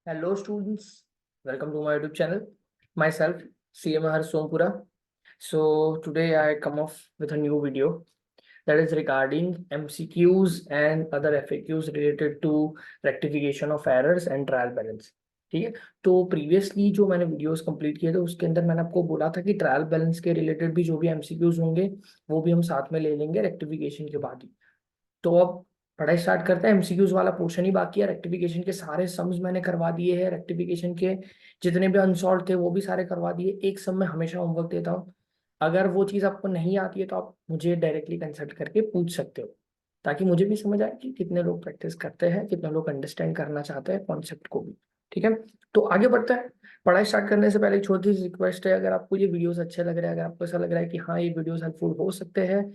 Hello students, welcome to my YouTube channel. Myself, CM Har Sompura. So today I come off with a new video that is regarding MCQs and other FAQs related to rectification of errors and trial balance. ठीक है, तो previously जो मैंने videos complete किए थे उसके अंदर मैंने आपको बोला था कि ट्रायल बैलेंस के रिलेटेड भी जो भी MCQs होंगे वो भी हम साथ में ले लेंगे रेक्टिफिकेशन के बाद ही। तो अब पढ़ाई स्टार्ट करते हैं। एमसीक्यूज वाला पोर्शन ही बाकी है। रेक्टिफिकेशन के सारे सम्स मैंने करवा दिए हैं। रेक्टिफिकेशन के जितने भी अनसॉल्व थे वो भी सारे करवा दिए। एक सम में हमेशा होमवर्क देता हूँ, अगर वो चीज़ आपको नहीं आती है तो आप मुझे डायरेक्टली कंसल्ट करके पूछ सकते हो, ताकि मुझे भी समझ आए कि कितने लोग प्रैक्टिस करते हैं, कितने लोग अंडरस्टैंड करना चाहते हैं कॉन्सेप्ट को भी। ठीक है, तो आगे बढ़ते हैं। पढ़ाई स्टार्ट करने से पहले एक छोटी सी रिक्वेस्ट है, अगर आपको ये वीडियोस अच्छे लग रहे हैं, अगर आपको ऐसा लग रहा है कि हाँ ये वीडियोस हेल्पफुल हो सकते हैं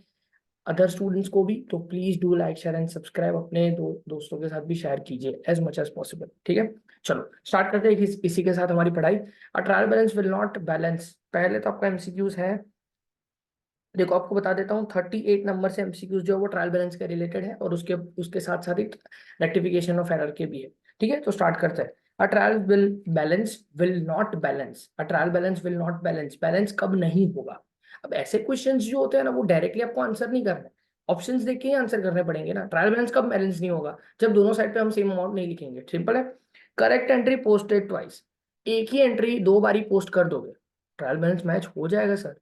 अदर स्टूडेंट्स को भी, तो please do like share and subscribe. अपने दोस्तों के साथ भी शेयर कीजिए एज मच एज पॉसिबल। ठीक है, चलो स्टार्ट करते हैं इसी के साथ हमारी पढ़ाई। अ trial balance will not balance, पहले तो आपका एमसीक्यूज है। देखो आपको बता देता हूँ 38 नंबर से एमसीक्यूज जो है वो ट्रायल बैलेंस के रिलेटेड है और उसके उसके साथ साथ ही रेक्टिफिकेशन ऑफ एरर के भी है। ठीक है, तो स्टार्ट करते हैं। A trial will balance will not balance, a trial balance will not balance, balance कब नहीं होगा। अब ऐसे क्वेश्चंस जो होते हैं ना वो डायरेक्टली आपको आंसर नहीं करना है, ऑप्शंस देख के ही आंसर करने पड़ेंगे ना। ट्रायल बैलेंस कब बैलेंस नहीं होगा, जब दोनों साइड पे हम सेम अमाउंट नहीं लिखेंगे। सिंपल है। करेक्ट एंट्री पोस्टेड ट्वाइस, एक ही एंट्री दो बारी पोस्ट कर दोगे, ट्रायल बैलेंस मैच हो जाएगा सर।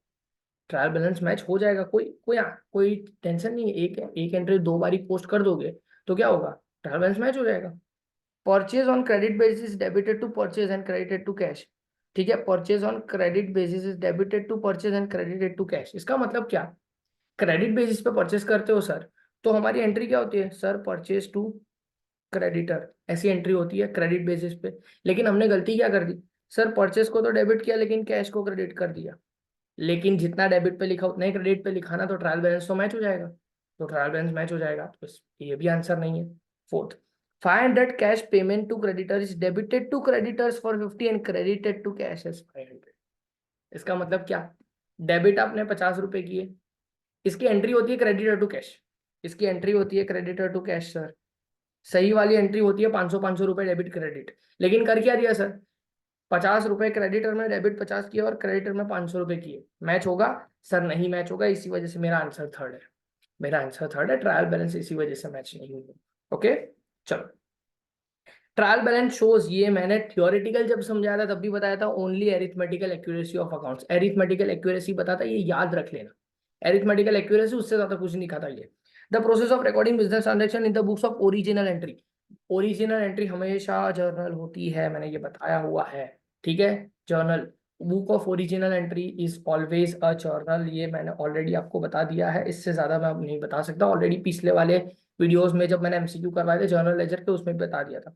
ट्रायल बैलेंस मैच हो जाएगा, कोई टेंशन नहीं है। एक एंट्री दो बारी पोस्ट कर दोगे तो क्या होगा, ट्रायल बैलेंस मैच हो जाएगा। Purchase on credit basis debited to purchase and credited to cash. ठीक है, purchase on credit basis is debited to purchase and credited to cash. इसका मतलब क्या, क्रेडिट बेसिस पे परचेज करते हो सर, तो हमारी एंट्री क्या होती है सर, परचेज टू क्रेडिटर, ऐसी एंट्री होती है क्रेडिट बेसिस पे। लेकिन हमने गलती क्या कर दी सर, परचेज को तो डेबिट किया लेकिन कैश को क्रेडिट कर दिया। लेकिन जितना डेबिट पे लिखा उतना ही क्रेडिट पे लिखा ना, तो ट्रायल बैलेंस तो मैच हो जाएगा। तो ट्रायल बैलेंस मैच हो जाएगा, तो ये भी आंसर नहीं है। Fourth, 500 cash payment to creditor is debited to creditors for 50 and credited to cash as 500। इसका मतलब क्या, डेबिट आपने 50 रुपए किए, इसकी एंट्री होती है क्रेडिटर टू कैश, इसकी एंट्री होती है क्रेडिटर टू कैश सर। सही वाली एंट्री होती है 500 रुपए डेबिट क्रेडिट। लेकिन कर क्या दिया सर, 50 रुपए क्रेडिटर में डेबिट 50 किए और क्रेडिटर में 500 रुपए किए। मैच होगा सर, नहीं मैच होगा, इसी वजह से मेरा आंसर थर्ड है। मेरा आंसर थर्ड है, ट्रायल बैलेंस इसी वजह से मैच नहीं हुआ। ओके, चलो। ट्रायल बैलेंस शोज, ये मैंने थियोरेटिकल जब समझाया था तब भी बताया था, only arithmetical accuracy of accounts. Arithmetical accuracy बताता, ये याद रख लेना। एरिथमेटिकल एक्यूरेसी, उससे ज्यादा कुछ नहीं खाता ये। The process of recording business transaction in the books of original entry. Original entry हमेशा जर्नल होती है, मैंने ये बताया हुआ है। ठीक है, journal, book of original entry is always a journal, ये मैंने ऑलरेडी आपको बता दिया है, इससे ज्यादा मैं अब नहीं बता सकता। ऑलरेडी पिछले वाले वीडियोस में जब मैंने एमसीक्यू करवाए थे जर्नल लेजर के, उसमें भी बता दिया था।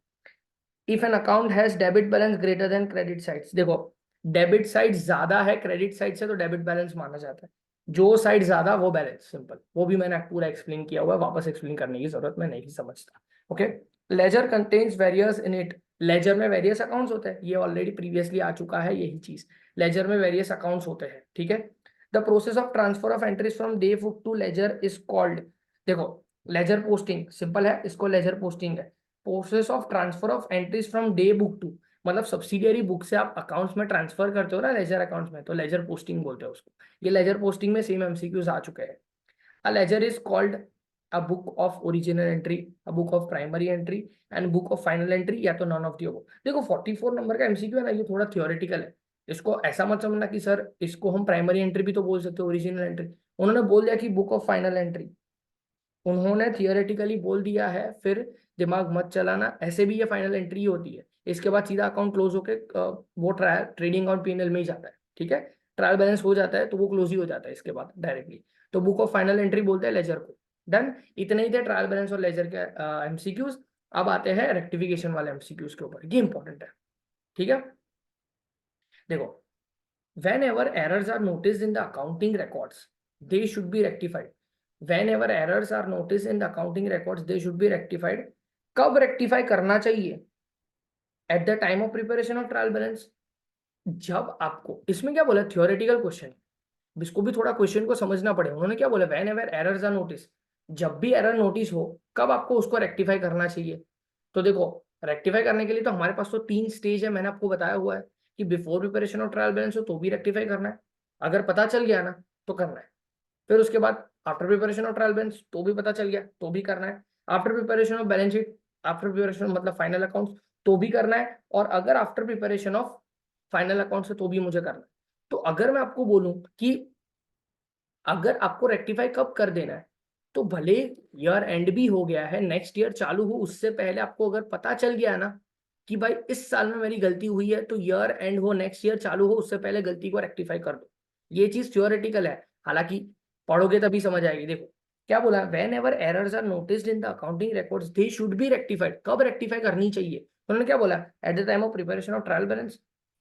If an account has debit balance greater than credit sides, देखो डेबिट साइड ज्यादा है क्रेडिट साइड से तो डेबिट बैलेंस माना जाता है। जो साइड ज्यादा वो बैलेंस, सिंपल। वो भी मैंने पूरा एक्सप्लेन किया हुआ है, वापस एक्सप्लेन करने की जरूरत मैं नहीं समझता। Okay, ledger contains various in it, ledger में वेरियस अकाउंट्स होते हैं, ये ऑलरेडी प्रीवियसली आ चुका है यही चीज। लेजर में वेरियस अकाउंट्स होते हैं। ठीक है, the process of transfer of entries from day book to ledger is called, देखो लेजर पोस्टिंग सिंपल है, इसको लेजर पोस्टिंग है। Process of transfer of entries from day book to, मतलब सब्सिडियरी बुक से आप अकाउंट्स में ट्रांसफर करते हो ना लेजर अकाउंट्स में, तो लेजर पोस्टिंग बोलते हैं उसको। ये लेजर पोस्टिंग में सेम एमसीक्यूज आ चुके हैं। A ledger is called a book of original entry, a book of primary entry and book of final entry, या तो नॉन ऑफ दी अबव। देखो 44 नंबर का एमसीक्यू है ना, ये थोड़ा थियोरेटिकल है। इसको ऐसा मत समझना कि सर इसको हम प्राइमरी एंट्री भी तो बोल सकते हो, ओरिजिनल एंट्री। उन्होंने बोल दिया कि बुक ऑफ फाइनल एंट्री, उन्होंने थियोरेटिकली बोल दिया है, फिर दिमाग मत चलाना। ऐसे भी ये फाइनल एंट्री होती है, इसके बाद सीधा अकाउंट क्लोज होके वो ट्रेडिंग अकाउंट पीएनएल में ही जाता है। ठीक है, ट्रायल बैलेंस हो जाता है तो वो क्लोज ही हो जाता है इसके बाद डायरेक्टली। तो बुक ऑफ फाइनल एंट्री बोलते हैं लेजर को। डन, इतने ही थे ट्रायल बैलेंस और लेजर के एमसीक्यूज। अब आते हैं रेक्टिफिकेशन वाले एमसीक्यूज के ऊपर, ये इंपॉर्टेंट है। ठीक है, देखो, whenever errors are noticed in the accounting records they should be rectified, whenever errors are noticed in the accounting records they should be rectified। कब रेक्टिफाई करना चाहिए, eight the time of preparation of trial balance. जब आपको, इसमें क्या बोला, theoretical question, इसको भी थोड़ा क्वेश्चन को समझना पड़े। उन्होंने क्या बोला, whenever errors are notice, जब भी एरर नोटिस हो कब आपको उसको रेक्टिफाई करना चाहिए, तो देखो रेक्टिफाई करने के लिए तो हमारे पास तो 3 स्टेज है, मैंने आपको बताया हुआ है कि before preparation of trial balance हो तो भी रेक्टिफाई करना है, अगर पता चल गया ना तो करना है। फिर उसके बाद after preparation of trial balance तो भी पता चल गया तो भी करना है। After preparation of balance sheet, after preparation मतलब फाइनल अकाउंट्स तो भी करना है। और अगर after preparation of final accounts है तो भी मुझे करना है। तो अगर मैं आपको बोलूं कि अगर आपको रेक्टिफाई कब कर देना है, तो भले ईयर एंड भी हो गया है, नेक्स्ट ईयर चालू हो, उससे पहले आपको अगर पता चल गया ना कि भाई इस साल में मेरी गलती हुई है, तो ईयर एंड हो नेक्स्ट ईयर चालू हो उससे पहले गलती को रेक्टिफाई कर दो। ये चीज थ्योरेटिकल है, हालांकि पढ़ोगे तभी समझ आएगी। देखो क्या बोला, whenever errors are noticed in the accounting records they should be rectified. कब रेक्टिफाई करनी चाहिए, उन्होंने क्या बोला, at the time of preparation of trial balance.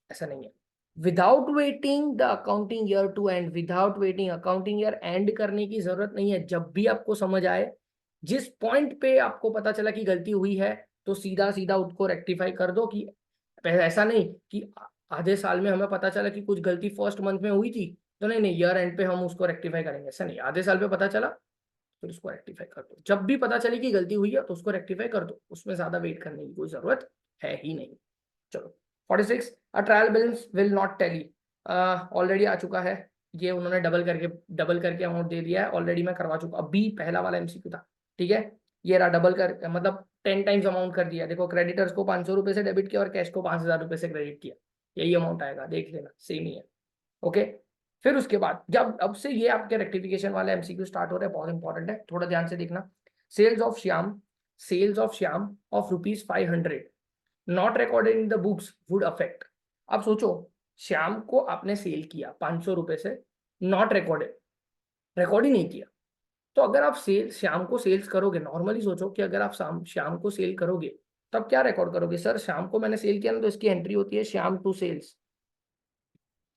ऐसा नहीं है, without waiting the accounting year to end, without waiting accounting year end करने की जरूरत नहीं है। जब भी आपको समझ आए, जिस पॉइंट पे आपको पता चला कि गलती हुई है, तो सीधा सीधा उसको रेक्टिफाई कर दो। कि ऐसा नहीं कि आधे साल में हमें पता चला कि कुछ गलती फर्स्ट मंथ में हुई थी, तो नहीं नहीं ईयर एंड पे हम उसको रेक्टिफाई करेंगे। ऐसा नहीं, आधे साल पे पता चला फिर उसको रेक्टिफाई कर दो। जब भी पता चले कि गलती हुई है तो उसको रेक्टिफाई कर दो, उसमें ज्यादा वेट करने की कोई जरूरत है ही नहीं। चलो 46, a trial balance will not tally, already आ चुका है। ये उन्होंने डबल करके अमाउंट दे दिया है, ऑलरेडी मैं करवा चुका। अभी पहला वाला एमसीक्यू था, ठीक है। ये रहा डबल कर, मतलब 10 टाइम्स अमाउंट कर दिया। देखो क्रेडिटर्स को 500 रुपए से डेबिट किया और कैश को 5,000 रुपए से क्रेडिट किया, यही अमाउंट आएगा, देख लेना सेम ही है। ओके, फिर उसके बाद जब अब से ये आपके रेक्टिफिकेशन वाले एमसीक्यू स्टार्ट हो रहे हैं, बहुत इंपॉर्टेंट है, थोड़ा ध्यान से देखना। Sales of Shyam of ₹500 not recorded in the books would affect. अब सोचो, श्याम को आपने सेल किया 500 रुपए से, नॉट रिकॉर्डेड, रिकॉर्ड ही नहीं किया। तो अगर आप श्याम को सेल्स करोगे, नॉर्मली सोचो कि अगर आप श्याम को सेल करोगे तब क्या रिकॉर्ड करोगे, सर श्याम को मैंने सेल किया ना, तो इसकी एंट्री होती है श्याम टू सेल्स,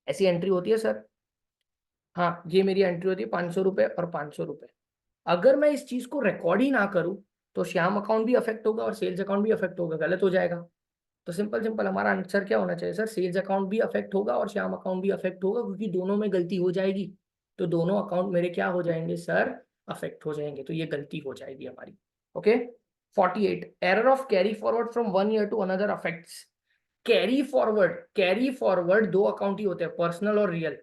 ऐसी एंट्री होती है सर। हाँ, ये मेरी एंट्री होती है 500 रुपए और 500 रुपए। अगर मैं इस चीज को रिकॉर्ड ही ना करूं, तो श्याम अकाउंट भी अफेक्ट होगा और सेल्स अकाउंट भी अफेक्ट होगा, गलत हो जाएगा। तो सिंपल सिंपल हमारा आंसर क्या होना चाहिए सर, सेल्स अकाउंट भी अफेक्ट होगा और श्याम अकाउंट भी अफेक्ट होगा, क्योंकि दोनों में गलती हो जाएगी। तो दोनों अकाउंट मेरे क्या हो जाएंगे सर, अफेक्ट हो जाएंगे, तो ये गलती हो जाएगी हमारी। Okay, 48, error of carry forward from one year to another affects. Carry forward दो अकाउंट ही होते हैं, पर्सनल और real.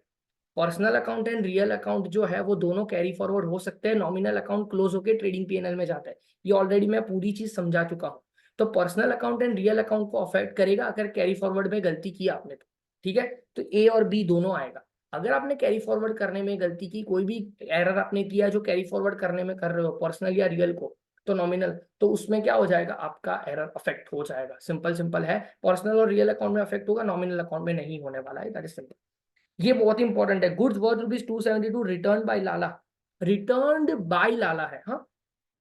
Personal account and real account जो है वो दोनों कैरी फॉरवर्ड हो सकते हैं। नॉमिनल अकाउंट क्लोज होकर ट्रेडिंग पीएनएल में जाता है, ये ऑलरेडी मैं पूरी चीज समझा चुका हूँ। तो personal account and real account को अफेक्ट करेगा अगर कैरी फॉरवर्ड में गलती की आपने तो, ठीक है। तो ए और बी दोनों आएगा। अगर आपने कैरी फॉरवर्ड करने में गलती की, कोई भी एरर आपने किया जो कैरी फॉरवर्ड करने में कर रहे हो, पर्सनल या रियल को, तो नॉमिनल, तो उसमें क्या हो जाएगा, आपका एरर अफेक्ट हो जाएगा। सिंपल सिंपल है, पर्सनल और रियल अकाउंट में अफेक्ट होगा, नॉमिनल अकाउंट में नहीं होने वाला है, दैट इज सिंपल। ये बहुत इंपॉर्टेंट है। गुड्स वर्थ ₹272 रिटर्न बाय लाला, रिटर्न बाय लाला है। हाँ,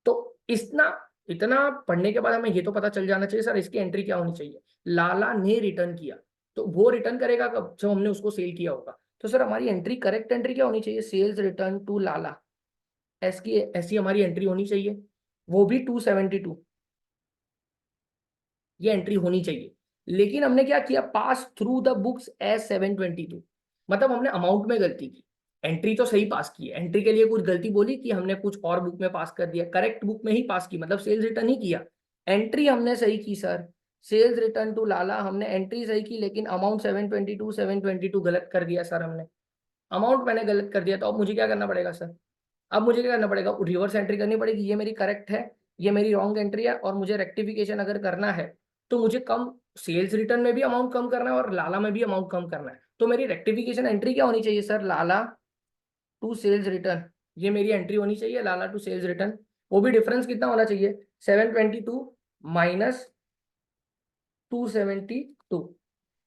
तो इतना इतना पढ़ने के बाद हमें ये तो पता चल जाना चाहिए सर इसकी एंट्री क्या होनी चाहिए, लाला ने रिटर्न किया। तो वो रिटर्न करेगा कब, जब हमने उसको सेल किया होगा। तो सर हमारी एंट्री, करेक्ट एंट्री क्या होनी चाहिए, सेल्स रिटर्न टू लाला, ऐसी ऐसी हमारी एंट्री होनी चाहिए, वो भी 272, ये एंट्री होनी चाहिए। लेकिन हमने क्या किया, pass through the books as 722, मतलब हमने अमाउंट में गलती की, एंट्री तो सही पास की है, एंट्री के लिए कुछ गलती बोली कि हमने कुछ और बुक में पास कर दिया, करेक्ट बुक में ही पास की, मतलब सेल्स रिटर्न ही किया, एंट्री हमने सही की सर। सेल्स रिटर्न टू लाला हमने एंट्री सही की, लेकिन अमाउंट 722 गलत कर दिया सर हमने, अमाउंट मैंने गलत कर दिया। तो अब मुझे क्या करना पड़ेगा सर, अब मुझे क्या करना पड़ेगा, रिवर्स एंट्री करनी पड़ेगी, ये मेरी करेक्ट है, ये मेरी रॉन्ग एंट्री है, और मुझे रेक्टिफिकेशन अगर करना है तो मुझे कम, सेल्स रिटर्न में भी अमाउंट कम करना है और लाला में भी अमाउंट कम करना है। तो मेरी रेक्टिफिकेशन एंट्री क्या होनी चाहिए sir, Lala to sales return, ये मेरी एंट्री होनी चाहिए, लाला टू सेल्स रिटर्न। वो भी डिफरेंस कितना होना चाहिए, 722 माइनस 272,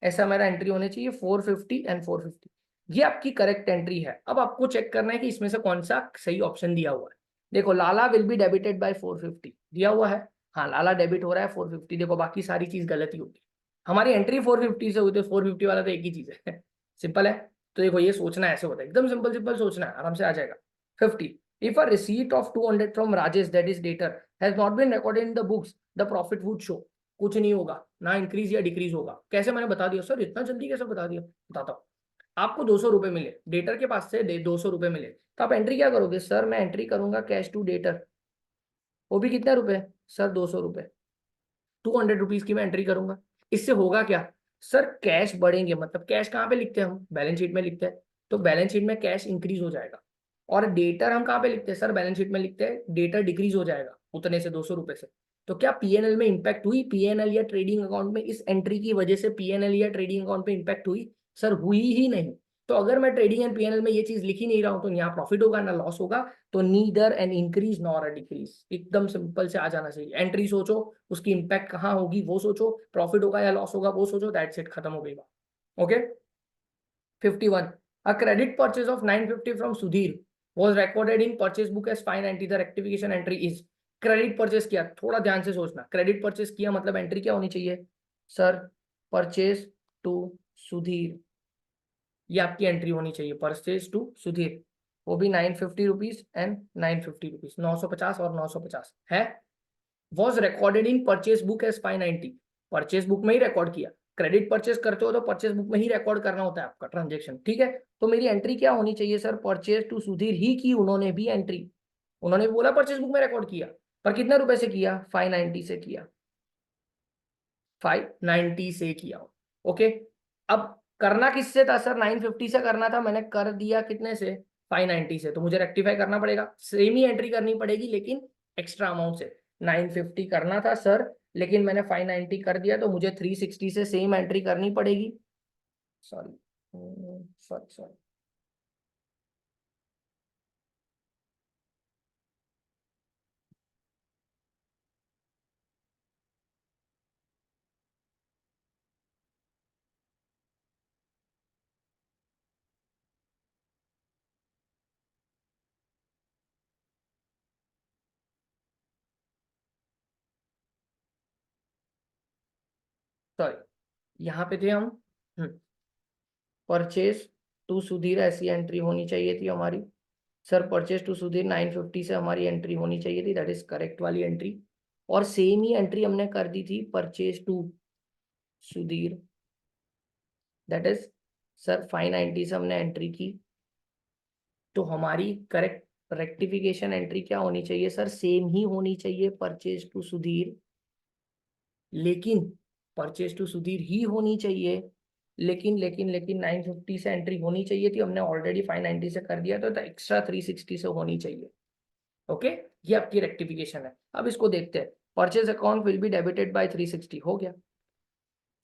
ऐसा मेरा एंट्री होनी चाहिए, 450 एंड 450। ये आपकी करेक्ट एंट्री है। अब आपको चेक करना है कि इसमें से कौन सा सही ऑप्शन दिया हुआ है। देखो लाला विल बी डेबिटेड बाय 450 दिया हुआ है, हाँ लाला डेबिट हो रहा है 450। देखो बाकी सारी चीज गलत ही होती है, हमारी एंट्री 450 से हुई, तो 450 वाला तो एक ही चीज है सिंपल है। तो देखो ये सोचना ऐसे होता है, एकदम सिंपल सिंपल सोचना है, आराम से आ जाएगा। 50, if a receipt of 200 from Rajesh that is debtor has not been recorded in the books the profit would show. कुछ नहीं होगा, ना इंक्रीज या डिक्रीज होगा। कैसे, मैंने बता दिया सर, इतना जल्दी कैसे बता दिया, बताता हूँ। आपको 200 रुपए मिले, डेटर के पास से 200 रुपए मिले, तो आप एंट्री क्या करोगे, सर मैं एंट्री करूंगा कैश टू डेटर, वो भी कितने रुपए सर, 200 रुपए। ₹200 की मैं एंट्री करूंगा। इससे होगा क्या सर, कैश बढ़ेंगे, मतलब कैश कहाँ पे लिखते हैं हम, बैलेंस शीट में लिखते हैं, तो बैलेंस शीट में कैश इंक्रीज हो जाएगा। और डेटर हम कहाँ पे लिखते हैं सर, बैलेंस शीट में लिखते हैं, डेटर डिक्रीज हो जाएगा उतने से, ₹200 से। तो क्या पीएनएल में इंपैक्ट हुई, पीएनएल या ट्रेडिंग अकाउंट में इस एंट्री की वजह से पीएनएल या ट्रेडिंग अकाउंट पे इंपैक्ट हुई? सर हुई ही नहीं। तो अगर मैं ट्रेडिंग एंड पीएनएल में ये चीज लिख ही नहीं रहा हूं तो यहाँ प्रॉफिट होगा ना लॉस होगा। तो neither an increase nor a decrease, एकदम सिंपल से आ जाना चाहिए। एंट्री सोचो, उसकी इंपैक्ट कहाँ होगी वो सोचो, प्रॉफिट होगा या लॉस होगा वो सोचो, दैट्स इट, खत्म हो गई बात। Okay. 51, a credit purchase of 950 from Sudhir was recorded in purchase book as 590, the rectification entry is। Credit purchase किया, थोड़ा ध्यान से सोचना, क्रेडिट परचेस किया मतलब एंट्री क्या होनी चाहिए सर, परचेस टू सुधीर, ये आपकी एंट्री होनी चाहिए, परचेज टू सुधीर, वो भी ₹950 एंड ₹950, 950 और 950 है। Was recorded in purchase book as 590, purchase book में ही रिकॉर्ड किया। क्रेडिट परचेज करते हो तो परचेज बुक में ही रिकॉर्ड करना होता है आपका ट्रांजेक्शन, ठीक है। तो मेरी एंट्री क्या होनी चाहिए सर, परचेज टू सुधीर ही की उन्होंने भी एंट्री, उन्होंने बोला परचेज बुक में रिकॉर्ड किया, पर कितने रुपए से किया, 590 से किया, 590 से किया। ओके। अब करना किससे था सर, 950 से करना था, मैंने कर दिया कितने से, 590 से। तो मुझे रेक्टिफाई करना पड़ेगा, सेम ही एंट्री करनी पड़ेगी लेकिन एक्स्ट्रा अमाउंट से। 950 करना था सर लेकिन मैंने 590 कर दिया, तो मुझे 360 से सेम एंट्री करनी पड़ेगी। सॉरी सॉरी सॉरी, सॉरी, यहाँ पे थे हम। परचेज टू सुधीर ऐसी एंट्री होनी चाहिए थी हमारी सर, परचेज टू सुधीर 950 से हमारी एंट्री होनी चाहिए थी, दैट इज करेक्ट वाली एंट्री। और सेम ही एंट्री हमने कर दी थी purchase to Sudhir, that is sir 590 से हमने एंट्री की। तो हमारी करेक्ट रेक्टिफिकेशन एंट्री क्या होनी चाहिए सर, सेम ही होनी चाहिए, परचेज टू सुधीर, लेकिन परचेज टू सुधीर ही होनी चाहिए, लेकिन 950 से एंट्री होनी चाहिए थी, हमने ऑलरेडी 590 से कर दिया, तो एक्स्ट्रा 360 से होनी चाहिए। ओके, ये आपकी रेक्टिफिकेशन है। अब इसको देखते हैं, purchase account will be debited bye 360 हो गया,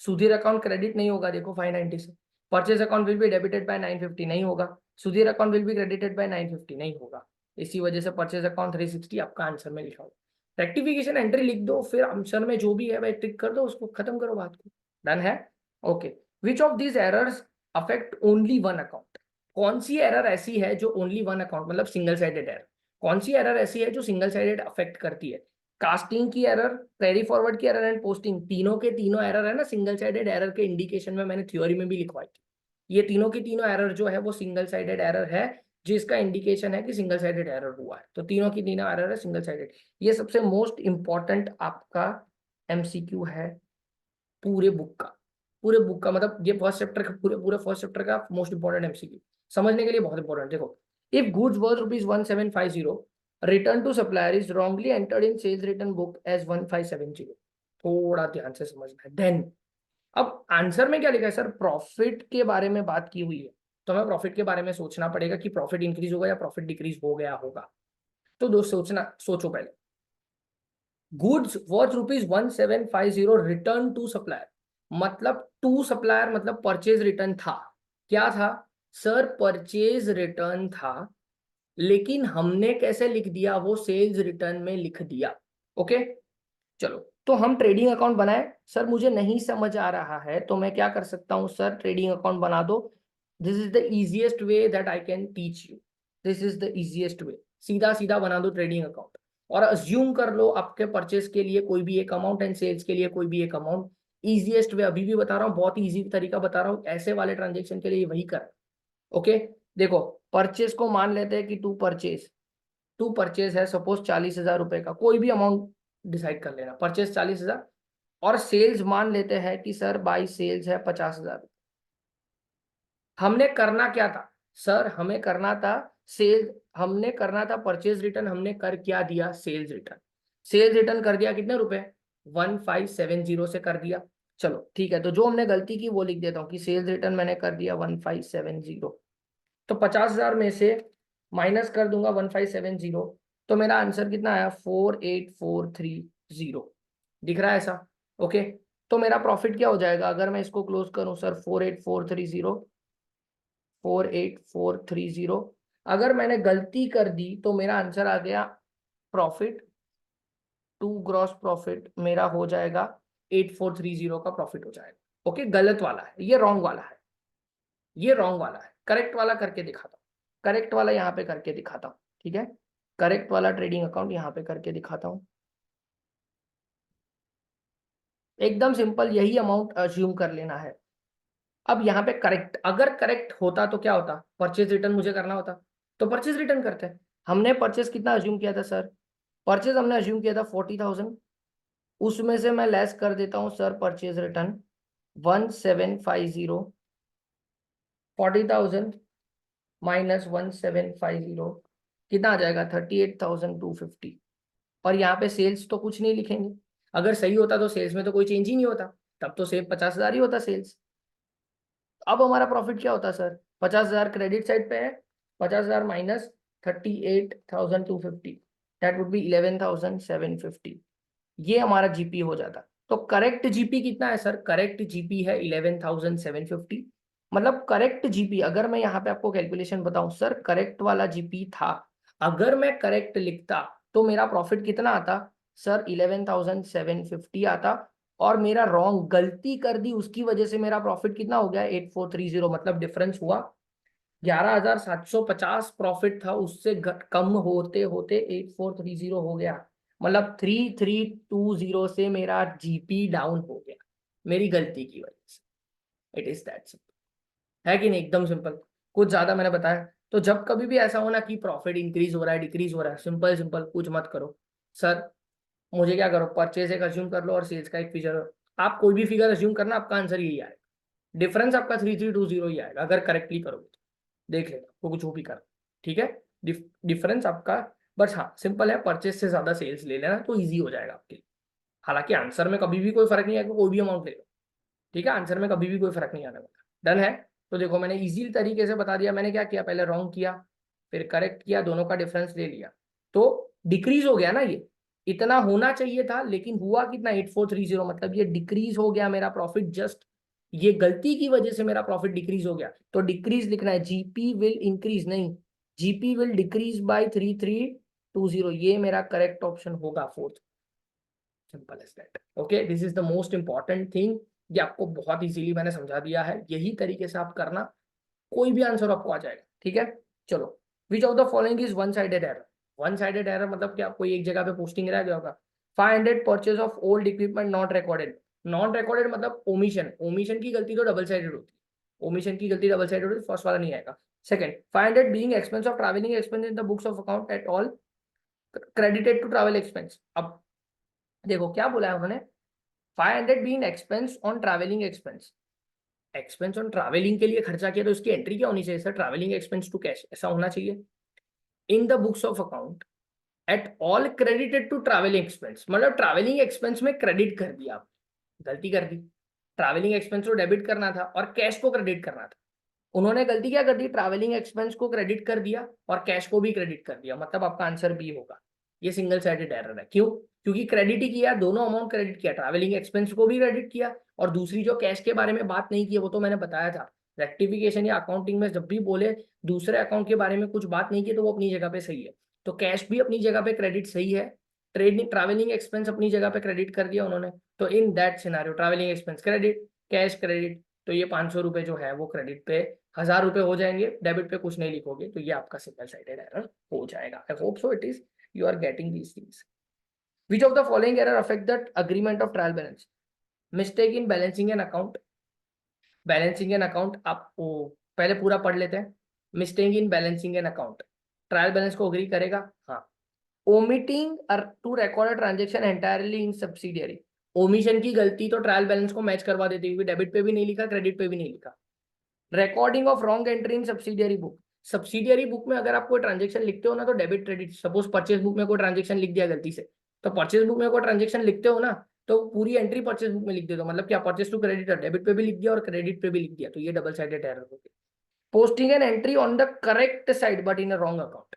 सुधीर अकाउंट क्रेडिट नहीं होगा, देखो 590 से। Purchase account will be debited bye 950 नहीं होगा, Sudhir account will be credited bye 950 नहीं होगा, इसी वजह से परचेज अकाउंट 360 आपका आंसर में लिखा होगा। रेक्टिफिकेशन एंट्री लिख दो, फिर आंसर में जो भी है भाई टिक कर दो, उसको खत्म करो बात को, डन है। Okay, which of these errors affect only one account, कौन सी एरर ऐसी है जो ओनली वन अकाउंट, मतलब सिंगल साइडेड एरर, कौन सी एरर ऐसी है जो सिंगल साइडेड अफेक्ट करती है? कास्टिंग की एरर, कैरी फॉरवर्ड की एरर एंड पोस्टिंग, तीनों के तीनों एरर है ना सिंगल साइडेड एरर के इंडिकेशन में, मैंने थ्योरी में भी लिखवाई थी। ये तीनों की तीनों एरर जो है वो सिंगल साइडेड एरर है, जिसका इंडिकेशन है कि सिंगल साइडेड एरर हुआ है, तो तीनों की तीनों एरर है सिंगल साइडेड। ये सबसे मोस्ट इंपॉर्टेंट आपका एमसीक्यू है पूरे बुक का, पूरे बुक का, मतलब ये फर्स्ट चैप्टर का, पूरे पूरे फर्स्ट चैप्टर का मोस्ट इंपॉर्टेंट एमसीक्यू, समझने के लिए बहुत इंपॉर्टेंट। देखो, if goods worth ₹1750, return to supplier is wrongly entered in sales return book as 1570, थोड़ा ध्यान से समझना है। देन अब आंसर में क्या लिखा है सर, प्रॉफिट के बारे में बात की हुई है, तो हमें प्रॉफिट के बारे में सोचना पड़ेगा कि प्रॉफिट इंक्रीज होगा या प्रॉफिट डिक्रीज हो गया होगा। तो दोस्त सोचना, सोचो पहले, goods worth ₹1750 return to supplier, मतलब टू सप्लायर मतलब परचेज रिटर्न था, क्या था सर, परचेज रिटर्न था, लेकिन हमने कैसे लिख दिया, वो सेल्स रिटर्न में लिख दिया। ओके, चलो, तो हम ट्रेडिंग अकाउंट बनाए। सर मुझे नहीं समझ आ रहा है तो मैं क्या कर सकता हूं सर, ट्रेडिंग अकाउंट बना दो, this is the easiest way that I can teach you, this is the easiest way, सीधा सीधा बना दो ट्रेडिंग अकाउंट, और अज्यूम कर लो आपके परचेस के लिए कोई भी एक अमाउंट एंड सेल्स के लिए कोई भी एक अमाउंट। इजिएस्ट वे अभी भी बता रहा हूँ, बहुत इजी तरीका बता रहा हूँ, ऐसे वाले ट्रांजेक्शन के लिए वही कर। ओके, देखो, परचेस को मान लेते हैं कि टू परचेज है, सपोज 40,000 रुपए का, कोई भी अमाउंट डिसाइड कर लेना, परचेज 40,000, और सेल्स मान लेते हैं कि सर बाई सेल्स है 50,000। हमने करना क्या था सर, हमें करना था सेल्स, हमने करना था परचेज रिटर्न, हमने कर क्या दिया, सेल्स रिटर्न, सेल्स रिटर्न कर दिया कितने रुपए, 1570 से कर दिया। चलो ठीक है, तो जो हमने गलती की वो लिख देता हूँ कि सेल्स रिटर्न मैंने कर दिया 1570। तो 50,000 में से माइनस कर दूंगा 1570, तो मेरा आंसर कितना आया 48430। दिख रहा है ऐसा? ओके, तो मेरा प्रॉफिट क्या हो जाएगा अगर मैं इसको क्लोज करूं सर? 48430, 48430। अगर मैंने गलती कर दी तो मेरा आंसर आ गया प्रॉफिट टू ग्रॉस प्रॉफिट मेरा हो जाएगा 8430 का प्रॉफिट हो जाएगा। ओके, गलत वाला है ये, रॉन्ग वाला है ये, रॉन्ग वाला है। करेक्ट वाला करके दिखाता हूँ, करेक्ट वाला यहाँ पे करके दिखाता हूँ। ठीक है, करेक्ट वाला ट्रेडिंग अकाउंट यहाँ पे करके दिखाता हूँ। एकदम सिंपल, यही अमाउंट अज्यूम कर लेना है। अब यहाँ पे करेक्ट, अगर करेक्ट होता तो क्या होता? परचेज रिटर्न मुझे करना होता, तो परचेज रिटर्न करते हैं। हमने परचेज कितना अज्यूम किया था सर? परचेज हमने अज्यूम किया था 40,000, उसमें से मैं लेस कर देता हूँ सर परचेज रिटर्न 1750। 40,000 माइनस 1750 कितना आ जाएगा? 38,250। और यहाँ पे सेल्स तो कुछ नहीं लिखेंगे, अगर सही होता तो सेल्स में तो कोई चेंज ही नहीं होता, तब तो सिर्फ 50,000 ही होता सेल्स। अब हमारा प्रॉफिट क्या होता सर? 50,000 क्रेडिट साइड पे है, 50,000 माइनस 38,250, दैट वुड बी 11,750। ये हमारा जीपी हो जाता। तो करेक्ट जीपी कितना है सर? करेक्ट जीपी है 11,750। मतलब करेक्ट जीपी, अगर मैं यहाँ पे आपको कैलकुलेशन बताऊं सर, करेक्ट वाला जीपी था, अगर मैं करेक्ट लिखता तो मेरा प्रॉफिट कितना आता सर? 11,750 आता। और मेरा रॉन्ग, गलती कर दी, उसकी वजह से मेरा प्रॉफिट कितना हो गया? 8430। मतलब डिफरेंस हुआ 11,750 प्रॉफिट था, उससे कम होते होते 8430 हो गया। मतलब 3320 से मेरा जीपी डाउन हो गया मेरी गलती की वजह से। इट इज दैट सिंपल, है कि नहीं? एकदम सिंपल, कुछ ज्यादा मैंने बताया। तो जब कभी भी ऐसा होना कि प्रॉफिट इंक्रीज हो रहा है, डिक्रीज हो रहा है, सिंपल सिंपल कुछ मत करो सर। मुझे क्या करो, परचेज एक अज्यूम कर लो और सेल्स का एक फिगर। आप कोई भी फिगर अज्यूम करना, आपका आंसर यही आएगा। डिफरेंस आपका 3320 ही आएगा अगर करेक्टली करोगे तो। देख लेना, वो कुछ भी कर। ठीक है, डिफरेंस आपका, बस हाँ सिंपल है, परचेज से ज्यादा सेल्स ले लेना तो इजी हो जाएगा आपके लिए। हालांकि आंसर में कभी भी कोई फर्क नहीं आएगा, कोई भी अमाउंट ले लो। ठीक है, आंसर में कभी भी कोई फर्क नहीं आने वाला। डन है? तो देखो मैंने इजी तरीके से बता दिया। मैंने क्या किया, पहले रॉन्ग किया, फिर करेक्ट किया, दोनों का डिफरेंस ले लिया, तो डिक्रीज हो गया ना ये। इतना होना चाहिए था लेकिन हुआ कितना? 8430। मतलब ये डिक्रीज हो गया मेरा प्रॉफिट, जस्ट ये गलती की वजह से मेरा प्रॉफिट डिक्रीज हो गया। तो डिक्रीज लिखना है, जीपी विल इंक्रीज नहीं, जीपी विल डिक्रीज बाय 3320। ये मेरा करेक्ट ऑप्शन होगा, fourth. Simple as that. Okay, this is the most important thing. ये आपको बहुत इजीली मैंने समझा दिया है, यही तरीके से आप करना, कोई भी आंसर आपको आ जाएगा। ठीक है, चलो। विच of the following is one sided error? One sided error मतलब क्या? कोई एक जगह पे पोस्टिंग रह गया होगा। 500 purchase of old equipment not recorded. Not recorded मतलब ओमिशन, ओमिशन की गलती तो डबल साइडेड होती है, ओमिशन की गलती डबल साइडेड होती है, फर्स्ट वाला नहीं आएगा। Second, 500 being expense of travelling expense in the books of account at all credited to travel expense. अब देखो क्या बोला है उन्होंने, 500 being expense on travelling expense. Expense on travelling के लिए खर्चा किया तो इसकी एंट्री क्या होनी चाहिए sir? Travelling expense to cash, ऐसा होना चाहिए। In the books of account at all credited to travelling expense, मतलब ट्रैवलिंग एक्सपेंस में क्रेडिट कर दिया आप, गलती कर दी। ट्रैवलिंग एक्सपेंस को डेबिट करना था और कैश को क्रेडिट करना था। उन्होंने गलती क्या कर दी? ट्रैवलिंग एक्सपेंस को क्रेडिट कर दिया और कैश को भी क्रेडिट कर दिया, मतलब आपका आंसर बी होगा। ये सिंगल साइडेड एरर है। क्यों? क्योंकि क्रेडिट ही किया, दोनों अमाउंट क्रेडिट किया, ट्रैवलिंग एक्सपेंस को भी क्रेडिट किया और दूसरी जो कैश के बारे में बात नहीं की वो तो मैंने बताया था। रेक्टिफिकेशन या अकाउंटिंग में जब भी बोले दूसरे अकाउंट के बारे में कुछ बात नहीं की तो वो अपनी जगह पे सही है। तो कैश भी अपनी जगह पे क्रेडिट सही है, ट्रेडिंग ट्रैवलिंग एक्सपेंस अपनी जगह पे क्रेडिट कर दिया उन्होंने। तो in that scenario travelling expense credit, cash credit, तो ये 500 रुपए जो है वो क्रेडिट पे, 1000 रुपए हो जाएंगे, डेबिट पे कुछ नहीं लिखोगे, तो ये आपका सिंगल साइडेड एरर हो जाएगा। I hope so it is you are getting these things. Which of the following error affect the agreement of trial balance? Mistake in balancing an account. Balancing an account आप पहले पूरा पढ़ लेते हैं। Mistake in balancing an account, trial balance को agree करेगा? हाँ। Omitting to record transaction entirely in subsidiary. Omission की गलती तो ट्रायल बैलेंस को मैच करवा देती, क्योंकि डेबिट पे भी नहीं लिखा, क्रेडिट पे भी नहीं लिखा। Recording of wrong entry in subsidiary book. Subsidiary book में अगर आप कोई ट्रांजेक्शन लिखते हो ना तो debit credit, suppose purchase book में कोई ट्रांजेक्शन लिख दिया गलती से, तो परचेज बुक में कोई ट्रांजेक्शन लिखते हो ना तो पूरी एंट्री परचेज बुक में लिख देता हूँ, मतलब क्या, परचेज टू क्रेडिटर डेबिट पे भी लिख दिया और क्रेडिट पे भी लिख दिया, तो ये डबल साइडेड एरर हो गया। Posting an entry on the correct side but in a wrong account,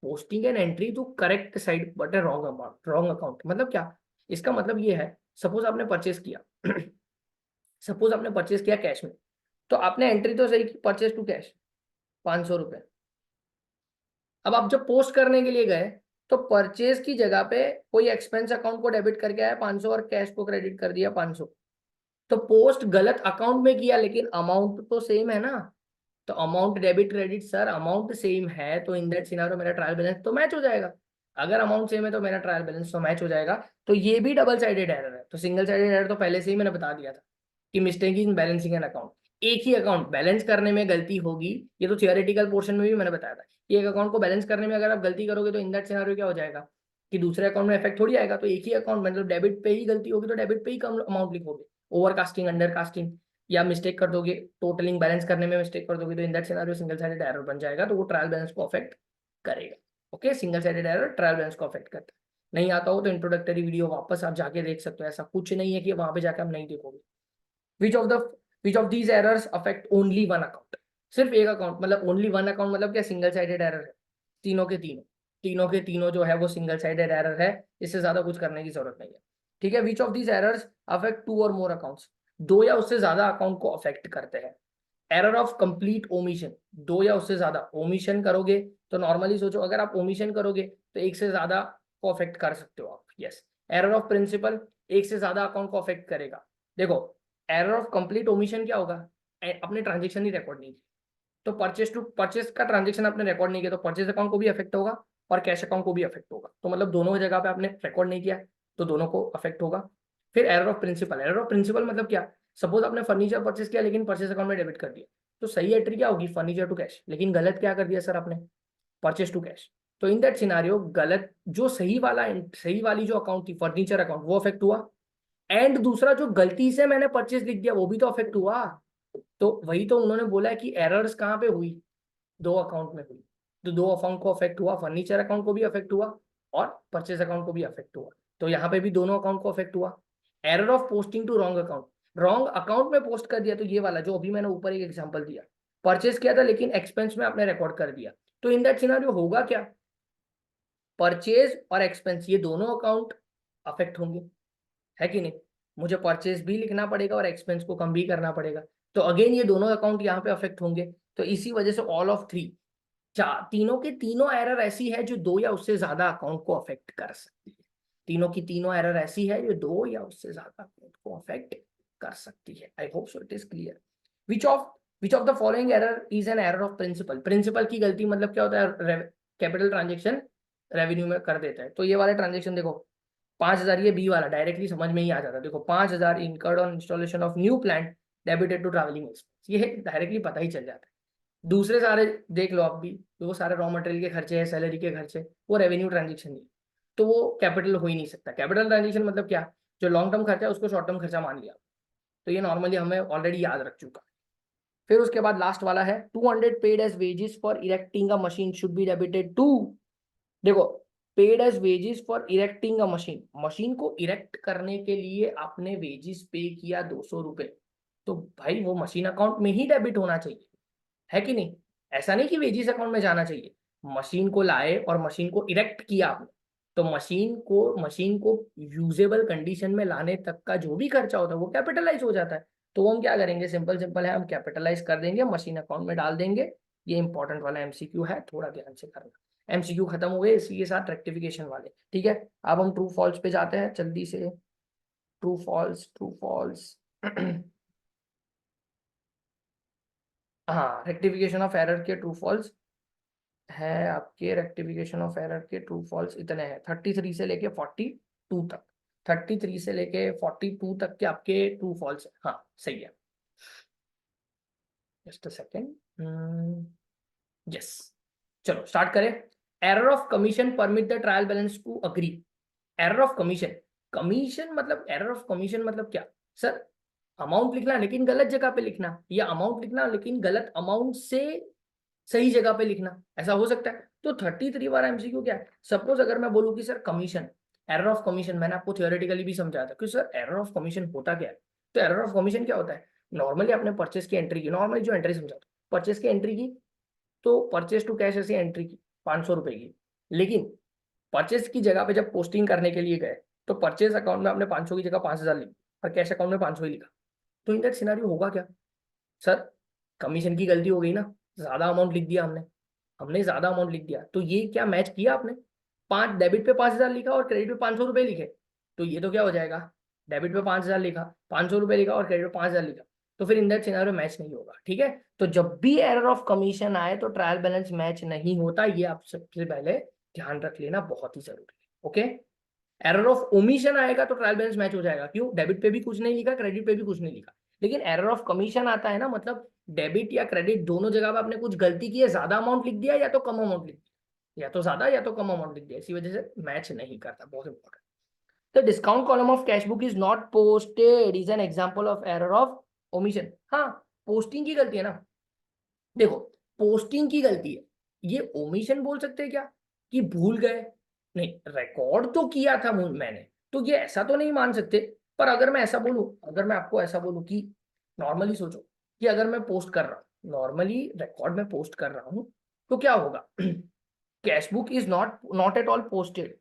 posting an entry to correct side but a wrong amount, wrong account मतलब क्या, इसका मतलब ये है, सपोज आपने परचेस किया सपोज आपने परचेस किया कैश में, तो आपने एंट्री तो सही की, परचेस टू कैश 500 रुपए। अब आप जब पोस्ट करने के लिए गए तो परचेज की जगह पे कोई एक्सपेंस अकाउंट को डेबिट करके आया 500 और कैश को क्रेडिट कर दिया 500, तो पोस्ट गलत अकाउंट में किया लेकिन अमाउंट तो सेम है ना, तो amount debit credit sir amount same है, तो इन दैट सिनेरियो मेरा ट्रायल बैलेंस तो मैच हो जाएगा। अगर अमाउंट सेम है तो मेरा ट्रायल बैलेंस तो मैच हो जाएगा। तो ये भी डबल साइडेड एरर है। तो सिंगल साइडेड एरर तो पहले से ही मैंने बता दिया था कि mistake in balancing an account, एक ही अकाउंट बैलेंस करने में गलती होगी, ये तो थियोरेटिकल पोर्शन में भी मैंने बताया था। एक अकाउंट को बैलेंस करने में अगर आप गलती करोगे तो इन दैट सिनेरियो क्या हो जाएगा कि दूसरे अकाउंट में इफेक्ट थोड़ी आएगा, तो एक ही अकाउंट मतलब डेबिट पे ही गलती होगी तो डेबिट पे ही कम अमाउंट लिखोगे, ओवरकास्टिंग अंडरकास्टिंग या मिस्टेक कर दोगे, टोटलिंग बैलेंस करने में मिस्टेक कर दोगे, तो in that scenario single sided error बन जाएगा, तो वो ट्रायल बैलेंस को अफेक्ट करेगा। Okay, single sided error trial balance को अफेक्ट करता है। नहीं आता हो तो इंट्रोडक्टरी वीडियो वापस आप जाके देख सकते हो, ऐसा कुछ नहीं है कि वहां पे जाके आप नहीं देखोगे। विच of these errors affect only one account, सिर्फ एक अकाउंट, मतलब ओनली वन अकाउंट मतलब क्या, सिंगल साइडेड एरर है, तीनों के तीनों, तीनों के तीनों जो है वो सिंगल साइडेड एरर है, इससे ज्यादा कुछ करने की जरूरत नहीं है। ठीक है, which of these errors affect two or more accounts, दो या उससे ज्यादा अकाउंट को अफेक्ट करते हैं। एरर ऑफ कंप्लीट ओमिशन, दो या उससे ज्यादा ओमिशन करोगे, तो नॉर्मली सोचो अगर आप ओमिशन करोगे तो एक से ज्यादा को अफेक्ट कर सकते हो आप। यस, एरर ऑफ प्रिंसिपल, एक से ज्यादा अकाउंट को अफेक्ट करेगा। देखो, एरर ऑफ कंप्लीट ओमिशन क्या होगा, अपने ट्रांजेक्शन ही रिकॉर्ड नहीं की, तो परचेस का ट्रांजेक्शन आपने रिकॉर्ड नहीं किया तो परचेस अकाउंट को भी अफेक्ट होगा और कैश अकाउंट को भी अफेक्ट होगा, तो मतलब दोनों जगह पे आपने रिकॉर्ड नहीं किया तो दोनों को अफेक्ट होगा। फिर error of principle, error of principle मतलब क्या, सपोज आपने फर्नीचर परचेस किया लेकिन परचेस अकाउंट में डेबिट कर दिया, तो सही एंट्री क्या होगी, फर्नीचर टू कैश, लेकिन गलत क्या कर दिया सर आपने, परचेस टू कैश। तो इन दैट सिनारियो गलत, जो सही वाली जो अकाउंट थी फर्नीचर अकाउंट वो अफेक्ट हुआ, एंड दूसरा जो गलती से मैंने परचेस लिख दिया वो भी तो अफेक्ट हुआ। तो वही तो उन्होंने बोला कि एरर्स कहाँ पे हुई, दो अकाउंट में हुई, तो दो अकाउंट को अफेक्ट हुआ, फर्नीचर अकाउंट को भी अफेक्ट हुआ और परचेस अकाउंट को भी अफेक्ट हुआ, तो यहाँ पे भी दोनों अकाउंट को अफेक्ट हुआ। Error of posting to wrong account, wrong account में पोस्ट कर दिया, तो ये वाला जो अभी मैंने ऊपर एक एग्जांपल दिया, परचेस किया था लेकिन एक्सपेंस में आपने रिकॉर्ड कर दिया, तो इन दैट सिनेरियो होगा क्या, परचेज और एक्सपेंस ये दोनों अकाउंट अफेक्ट होंगे, है कि नहीं, मुझे परचेज भी लिखना पड़ेगा और एक्सपेंस को कम भी करना पड़ेगा, तो अगेन ये दोनों अकाउंट यहाँ पे अफेक्ट होंगे। तो इसी वजह से ऑल ऑफ थ्री, तीनों के तीनों एरर ऐसी है जो दो या उससे ज्यादा अकाउंट को अफेक्ट कर सकती है, तीनों की तीनों एरर ऐसी है जो दो या उससे ज्यादा अकाउंट को अफेक्ट कर सकती है। I hope so it is clear. Which of the following error is an error of principle, principle की गलती मतलब क्या होता है, कैपिटल ट्रांजेक्शन रेवेन्यू में कर देता है, तो ये वाले ट्रांजेक्शन देखो 5,000, ये बी वाला डायरेक्टली समझ में ही आ जाता है, देखो 5,000 incurred on installation of new plant debited to travelling expense, ये डायरेक्टली पता ही चल जाता है। दूसरे सारे देख लो आप भी, तो वो सारे रॉ मटेरियल के खर्चे हैं, सैलरी के खर्चे, वो रेवेन्यू ट्रांजेक्शन नहीं, तो वो कैपिटल हो ही नहीं सकता। कैपिटल ट्रांजेक्शन मतलब क्या, जो लॉन्ग टर्म खर्चा है उसको शॉर्ट टर्म खर्चा मान लिया, तो ये नॉर्मली हमें ऑलरेडी याद रख चुका है। फिर उसके बाद लास्ट वाला है 200 paid as wages for erecting a machine should be debited to, देखो paid as wages for erecting a machine, machine को इरेक्ट करने के लिए आपने वेजेस पे किया 200 रुपए, तो भाई वो मशीन अकाउंट में ही डेबिट होना चाहिए, है कि नहीं, ऐसा नहीं कि वेजेस अकाउंट में जाना चाहिए। मशीन को लाए और मशीन को इरेक्ट किया आपने, तो मशीन को यूजेबल कंडीशन में लाने तक का जो भी खर्चा होता है वो कैपिटलाइज हो जाता है, तो हम क्या करेंगे, सिंपल सिंपल है, हम कैपिटलाइज कर देंगे, मशीन अकाउंट में डाल देंगे। ये इंपॉर्टेंट वाला एमसीक्यू है, थोड़ा ध्यान से करना। एमसीक्यू खत्म हो गए, इसी के साथ रेक्टिफिकेशन वाले, ठीक है। अब हम ट्रू फॉल्स पे जाते हैं जल्दी से, ट्रू फॉल्स, ट्रू फॉल्स हाँ, रेक्टिफिकेशन ऑफ एरर के ट्रू फॉल्स है आपके, रेक्टिफिकेशन ऑफ एरर के ट्रू फॉल्स इतने हैं 33 से लेके 42 तक, 33 से लेके 42 तक के आपके ट्रू फॉल्स है, हाँ सही है। जस्ट अ सेकेंड, यस, चलो स्टार्ट करें। Error of commission permit the trial balance to agree, error of commission, commission मतलब, एरर ऑफ कमीशन मतलब क्या सर, अमाउंट लिखना लेकिन गलत जगह पे लिखना, या अमाउंट लिखना लेकिन गलत अमाउंट से सही जगह पे लिखना, ऐसा हो सकता है। तो 33 वाला एमसीक्यू क्या है, सपोज अगर मैं बोलूँ कि sir commission, error of commission मैंने आपको थियोरेटिकली भी समझाया था कि सर एरर ऑफ कमीशन होता क्या है। तो एरर ऑफ कमीशन क्या होता है, नॉर्मली आपने परचेस की एंट्री की, नॉर्मली जो एंट्री समझाता परचेस की एंट्री की, तो परचेस टू कैश ऐसी एंट्री की 500 रुपए की, लेकिन परचेस की जगह पे जब पोस्टिंग करने के लिए गए तो परचेस अकाउंट में आपने 500 की जगह 5000 लिखी और कैश अकाउंट में 500 ही लिखा। तो इन दैट सिनेरियो होगा क्या, सर कमीशन की गलती हो गई ना, ज्यादा अमाउंट लिख दिया हमने, हमने ज्यादा अमाउंट लिख दिया, तो ये क्या मैच किया आपने, 5 डेबिट पे 5000 लिखा और क्रेडिट पे 500 रुपए लिखे, तो ये तो क्या हो जाएगा, डेबिट पे 5000 लिखा, 500 रुपए लिखा और क्रेडिट पे 5000 लिखा, तो फिर इन दैट सिनेरियो मैच नहीं होगा। ठीक है, तो जब भी एरर ऑफ कमीशन आए तो ट्रायल बैलेंस मैच नहीं होता, ये आप सबसे पहले ध्यान रख लेना, बहुत ही जरूरी है। ओके, एरर ऑफ ओमिशन आएगा तो ट्रायल बैलेंस मैच हो जाएगा, क्यों, डेबिट पे भी कुछ नहीं लिखा, क्रेडिट पे भी कुछ नहीं लिखा, लेकिन एरर ऑफ कमीशन आता है ना, मतलब डेबिट या क्रेडिट दोनों जगह पे आपने कुछ गलती की है, ज्यादा अमाउंट लिख दिया या तो कम अमाउंट लिख दिया, या तो ज्यादा या तो कम अमाउंट लिख दिया, इसी वजह से मैच नहीं करता, बहुत important. The discount column of cash book is not posted is an example of error of omission. हाँ, पोस्टिंग की गलती है ना, देखो पोस्टिंग की गलती है, ये ओमिशन बोल सकते हैं क्या कि भूल गए, नहीं, रिकॉर्ड तो किया था मैंने, तो ये ऐसा तो नहीं मान सकते। पर अगर मैं ऐसा बोलूं, अगर मैं आपको ऐसा बोलूं कि नॉर्मली सोचो कि अगर मैं पोस्ट कर रहा हूं, नॉर्मली रिकॉर्ड में पोस्ट कर रहा हूं, तो क्या होगा, cash book is not not at all posted,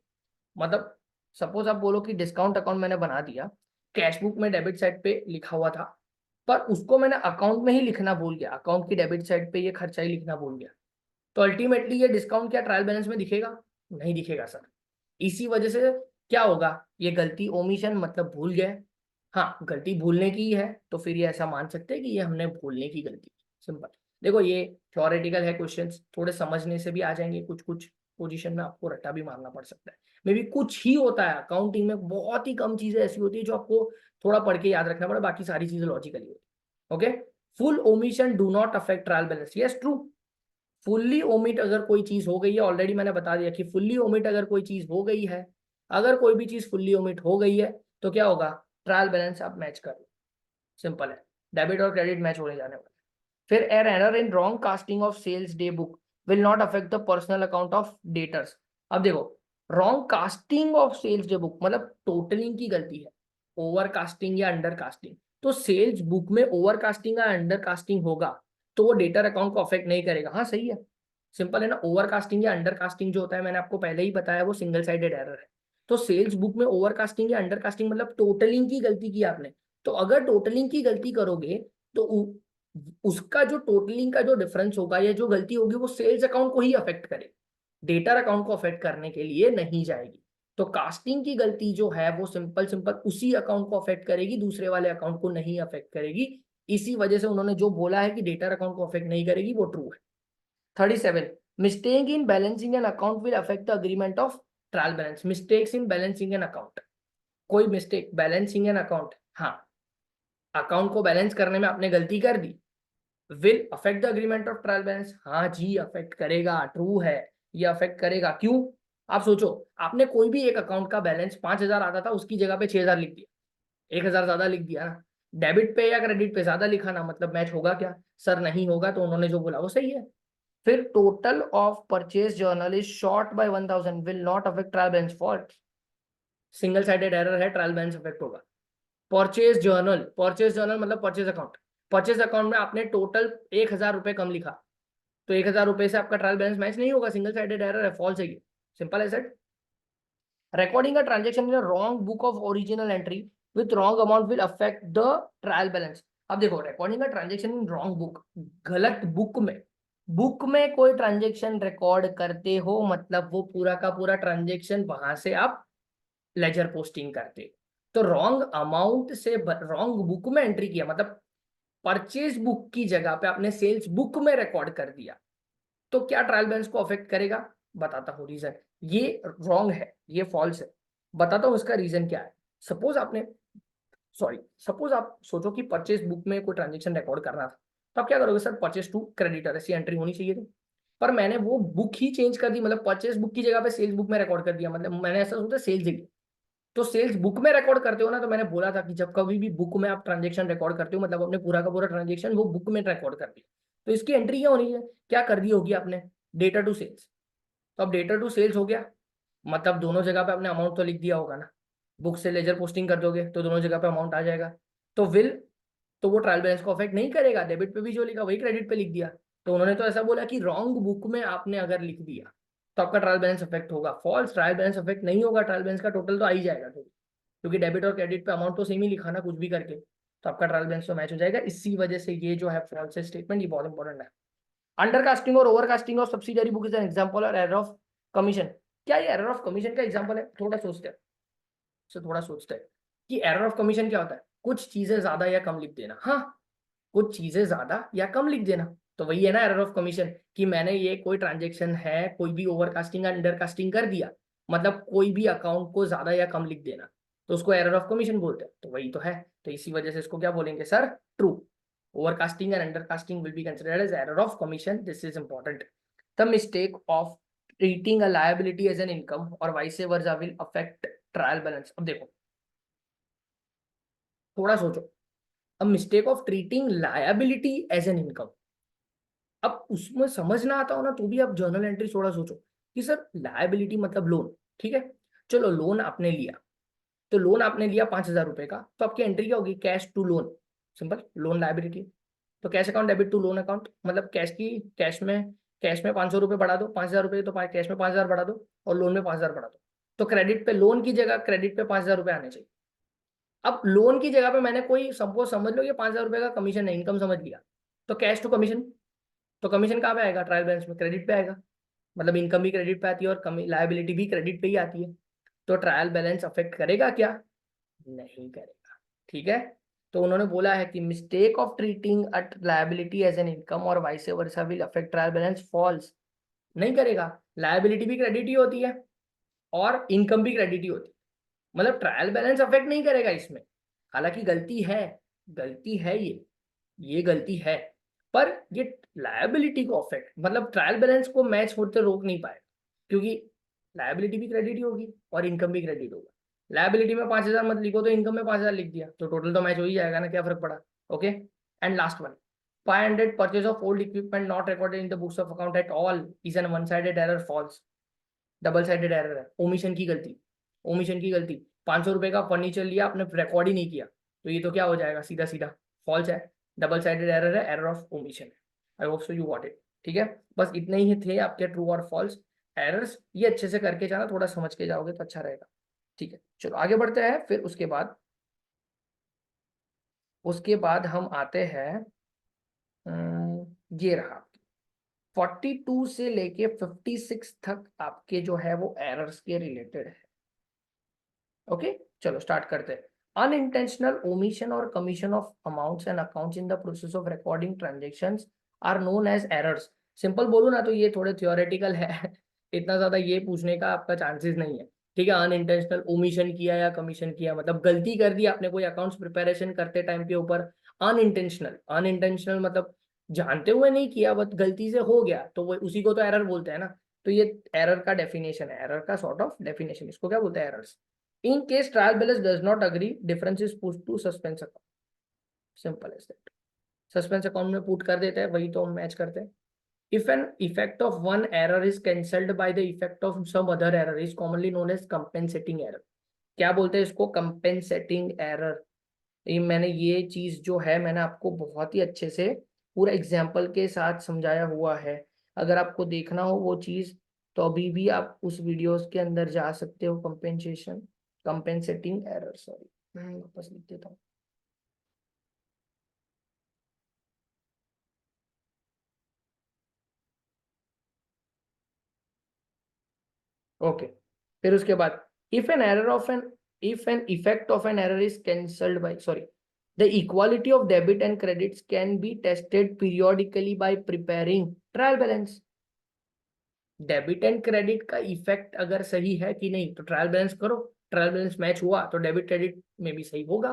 मतलब सपोज आप बोलो कि डिस्काउंट अकाउंट मैंने बना दिया, कैश बुक में डेबिट साइड पे लिखा हुआ था, पर उसको मैंने अकाउंट में ही लिखना भूल गया, अकाउंट की डेबिट साइड पे ये खर्चा ही लिखना भूल गया, तो अल्टीमेटली ये डिस्काउंट क्या ट्रायल बैलेंस में दिखेगा, नहीं दिखेगा सर। इसी वजह से क्या होगा, ये गलती ओमिशन मतलब भूल गए, हाँ गलती भूलने की ही है, तो फिर ये ऐसा मान सकते हैं कि ये हमने भूलने की गलती, सिंपल। देखो ये थ्योरेटिकल है, क्वेश्चंस थोड़े समझने से भी आ जाएंगे, कुछ कुछ पोजीशन में आपको रट्टा भी मारना पड़ सकता है, मे बी कुछ ही होता है अकाउंटिंग में, बहुत ही कम चीजें ऐसी होती है जो आपको थोड़ा पढ़ के याद रखना पड़े, बाकी सारी चीजें लॉजिकली होती है। Okay, full omission do not affect trial balance, yes true. Fully omit अगर कोई चीज हो गई है, ऑलरेडी मैंने बता दिया कि फुल्ली ओमिट अगर कोई चीज हो गई है, अगर कोई भी चीज फुल्ली ओमिट हो गई है तो क्या होगा, ट्रायल बैलेंस आप मैच कर लो, सिंपल है, डेबिट और क्रेडिट मैच होने जाने वाले। फिर an error in wrong casting of sales day book will not affect the personal account of debtors. अब देखो, wrong casting of sales day book मतलब टोटलिंग की गलती है, ओवर कास्टिंग या अंडर कास्टिंग, तो सेल्स बुक में ओवर कास्टिंग या अंडर कास्टिंग होगा तो वो डेटर अकाउंट को अफेक्ट नहीं करेगा, हाँ सही है, सिंपल है ना। ओवर कास्टिंग या अंडर कास्टिंग जो होता है मैंने आपको पहले ही बताया, वो सिंगल साइडेड एरर है, तो सेल्स बुक में ओवर कास्टिंग या अंडर कास्टिंग मतलब टोटलिंग की गलती की आपने, तो अगर टोटलिंग की गलती करोगे तो उसका जो टोटलिंग का जो डिफरेंस होगा या जो गलती होगी वो सेल्स अकाउंट को ही अफेक्ट करेगी, डेटर अकाउंट को अफेक्ट करने के लिए नहीं जाएगी। तो कास्टिंग की गलती जो है वो सिंपल सिंपल उसी अकाउंट को अफेक्ट करेगी, दूसरे वाले अकाउंट को नहीं अफेक्ट करेगी, इसी वजह से उन्होंने जो बोला है कि डेटर अकाउंट को अफेक्ट नहीं करेगी वो ट्रू है। 37, mistake in balancing an account will affect the agreement of trial balance. Mistakes in balancing an account, कोई मिस्टेक बैलेंसिंग एन अकाउंट, हाँ अकाउंट को बैलेंस करने में आपने गलती कर दी, will affect the agreement of trial balance, हाँ जी अफेक्ट करेगा, ट्रू है, ये अफेक्ट करेगा। क्यों, आप सोचो, आपने कोई भी एक अकाउंट का बैलेंस 5000 आता था, उसकी जगह पे 6000 लिख दिया, 1000 ज्यादा लिख दिया ना, डेबिट पे या क्रेडिट पे ज्यादा लिखा ना, मतलब मैच होगा क्या, सर नहीं होगा, तो उन्होंने जो बोला वो सही है। फिर total of purchase journal is short by 1000 will not affect trial balance, false, single sided error है, ट्रायल बैलेंस अफेक्ट होगा। परचेज जर्नल, परचेज जर्नल मतलब परचेज अकाउंट, परचेज अकाउंट में आपने टोटल 1000 रुपए कम लिखा, तो 1000 रुपए से आपका ट्रायल बैलेंस मैच नहीं होगा, सिंगल साइडेड एरर है, फॉल्स है ये, सिंपल है set. Recording a transaction in a wrong book of original entry with wrong amount will affect the trial balance. अब देखो, recording a transaction in wrong book, गलत book में कोई transaction record करते हो मतलब वो पूरा का पूरा ट्रांजेक्शन वहां से आप लेजर पोस्टिंग करते हो, तो रॉन्ग अमाउंट से रॉन्ग बुक में एंट्री किया मतलब परचेज बुक की जगह पे आपने सेल्स बुक में रिकॉर्ड कर दिया, तो क्या ट्रायल बैलेंस को अफेक्ट करेगा, बताता हूँ रीजन, ये रॉन्ग है, ये फॉल्स है, बताता हूँ इसका रीजन क्या है। सपोज आपने, सॉरी, सपोज आप सोचो कि परचेज बुक में कोई ट्रांजेक्शन रिकॉर्ड करना था, तो आप क्या करोगे, सर परचेज टू क्रेडिटर ऐसी एंट्री होनी चाहिए थी, पर मैंने वो बुक ही चेंज कर दी, मतलब परचेज बुक की जगह पे सेल्स बुक में रिकॉर्ड कर दिया, मतलब मैंने ऐसा सोचा सेल्स ही, तो सेल्स बुक में रिकॉर्ड करते हो ना, तो मैंने बोला था कि जब कभी भी बुक में आप ट्रांजेक्शन रिकॉर्ड करते हो मतलब अपने पूरा का पूरा ट्रांजेक्शन वो बुक में रिकॉर्ड कर दिया, तो इसकी एंट्री क्या होनी है, क्या कर दी होगी आपने, डेटा टू सेल्स, तो अब डेटा टू सेल्स हो गया, मतलब दोनों जगह पे आपने अमाउंट तो लिख दिया होगा ना, बुक से लेजर पोस्टिंग कर दोगे तो दोनों जगह पे अमाउंट आ जाएगा। तो विल, तो वो ट्रायल बैलेंस को अफेक्ट नहीं करेगा, डेबिट पे भी जो लिखा वही क्रेडिट पे लिख दिया। तो उन्होंने तो ऐसा बोला कि रॉन्ग बुक में आपने अगर लिख दिया तो आपका ट्रायल बैलेंस अफेक्ट होगा। फॉल्स, ट्रायल बैलेंस अफेक्ट नहीं होगा, ट्रायल बैलेंस का टोटल तो आ ही जाएगा, तो क्योंकि डेबिट और क्रेडिट पे अमाउंट तो सेम ही लिखा ना कुछ भी करके, तो आपका ट्रायल बैलेंस तो मैच हो जाएगा। इसी वजह से ये जो है फॉल्स स्टेटमेंट, ये बहुत इंपॉर्टेंट है। अंडरकास्टिंग और overcasting of subsidiary book is an example और एरर ऑफ कमीशन। क्या ये एरर ऑफ कमीशन का एग्जांपल है? थोड़ा सोचते हैं, थोड़ा सोचते हैं कि एरर ऑफ कमीशन क्या होता है। कुछ चीजें ज्यादा या कम लिख देना, हाँ, कुछ चीजें ज्यादा या कम लिख देना, तो वही है ना एरर ऑफ कमीशन। कि मैंने ये कोई ट्रांजेक्शन है, कोई भी ओवरकास्टिंग या अंडरकास्टिंग कर दिया, मतलब कोई भी अकाउंट को ज्यादा या कम लिख देना, तो उसको एरर ऑफ कमीशन बोलते हैं। तो वही तो है, तो इसी वजह से इसको क्या बोलेंगे sir? True. Overcasting and undercasting will be considered as error of commission, this is important. The mistake of treating a liability as an income और vice versa will affect trial balance. अब देखो, थोड़ा सोचो, अब mistake of treating liability as an income, अब उसमें समझ ना आता हो ना तो भी आप जर्नल एंट्री थोड़ा सोचो कि सर लायबिलिटी मतलब लोन, ठीक है, चलो लोन आपने लिया, तो लोन आपने लिया 5,000 रुपए का, तो आपकी एंट्री क्या होगी? Cash to loan, simple, loan liability. तो cash account debit to loan account, मतलब कैश में 500 रुपये बढ़ा दो, 5,000 रुपये, तो कैश में 5,000 बढ़ा दो और लोन में 5,000 बढ़ा दो। तो क्रेडिट पे, लोन की जगह क्रेडिट पे 5,000 रुपये आने चाहिए। अब लोन की जगह पे मैंने कोई सपोज समझ लो ये 5,000 रुपये का कमीशन है, इनकम समझ लिया, तो कैश टू कमीशन, तो कमीशन कहाँ पे आएगा? ट्रायल बैलेंस में, क्रेडिट पे आएगा। मतलब इनकम भी क्रेडिट पे आती है और लायबिलिटी भी क्रेडिट पे ही आती है। तो ट्रायल बैलेंस अफेक्ट करेगा क्या? नहीं करेगा, ठीक है। तो उन्होंने बोला है कि mistake of treating a liability as an income और vice versa will affect trial balance, false. नहीं करेगा, लायबिलिटी भी क्रेडिट ही होती है और इनकम भी क्रेडिट ही होती है, मतलब ट्रायल बैलेंस अफेक्ट नहीं करेगा इसमें। हालांकि गलती है, गलती है ये गलती है, पर ये लायबिलिटी को अफेक्ट, मतलब ट्रायल बैलेंस को मैच होते रोक नहीं पाएगा, क्योंकि लायबिलिटी भी क्रेडिट ही होगी और इनकम भी क्रेडिट होगा। लायबिलिटी में 5,000 मत लिखो, तो इनकम में 5,000 लिख दिया, तो टोटल तो मैच हो ही जाएगा ना, क्या फर्क पड़ा? Okay. And last one, 500 purchase of old equipment not recorded in the books of account at all is an one sided error, false. Double sided error है, ओमिशन की गलती, ओमिशन की गलती। 500 रुपए का फर्नीचर लिया आपने, रिकॉर्ड ही नहीं किया, तो ये तो क्या हो जाएगा? सीधा सीधा फॉल्स है, डबल साइडेड एरर है, एरर ऑफ ओमिशन है। I hope so you got it, ठीक है। बस इतने ही थे आपके ट्रू और फॉल्स एरर्स, ये अच्छे से करके जाना, थोड़ा समझ के जाओगे तो अच्छा रहेगा, ठीक है। चलो आगे बढ़ते हैं, फिर उसके बाद हम आते हैं, ये रहा 42 से लेके 56 तक आपके जो है वो एरर्स के रिलेटेड है। ओके, चलो स्टार्ट करते हैं। अनइंटेंशनल ओमिशन और commission of amounts and accounts in the process of recording transactions are known as errors. Simple बोलूँ ना तो ये थोड़े थियोरेटिकल है इतना ज्यादा ये पूछने का आपका चांसेस नहीं है, ठीक है। अनइंटेंशनल ओमिशन किया या कमीशन किया, मतलब गलती कर दी आपने कोई अकाउंट्स प्रिपरेशन करते टाइम के ऊपर। अनइंटेंशनल, अनइंटेंशनल मतलब जानते हुए नहीं किया, बट गलती से हो गया, तो वो उसी को तो एरर बोलते हैं ना। तो ये एरर का डेफिनेशन है, एरर का सॉर्ट ऑफ डेफिनेशन, इसको क्या बोलते हैं? Errors. In case trial balance does not agree, difference is put to suspense account. Simple as that. Suspense account में put कर देते हैं, वही तो हम मैच करते हैं। If an effect of one error is cancelled by the effect of some other error is commonly known as compensating error. क्या बोलते हैं इसको? compensating error। ये चीज जो है मैंने आपको बहुत ही अच्छे से पूरा एग्जाम्पल के साथ समझाया हुआ है। अगर आपको देखना हो वो चीज, तो अभी भी आप उस वीडियोस के अंदर जा सकते हो। कंपेंसेटिंग एरर, सॉरी वापस लिख देता हूँ। ओके, फिर उसके बाद if an error of an if an effect of an error is cancelled by, sorry, the equality of debit and credits can be tested periodically by preparing trial balance. Debit and credit का effect अगर सही है कि नहीं, तो trial balance करो, trial balance match हुआ तो डेबिट क्रेडिट में भी सही होगा।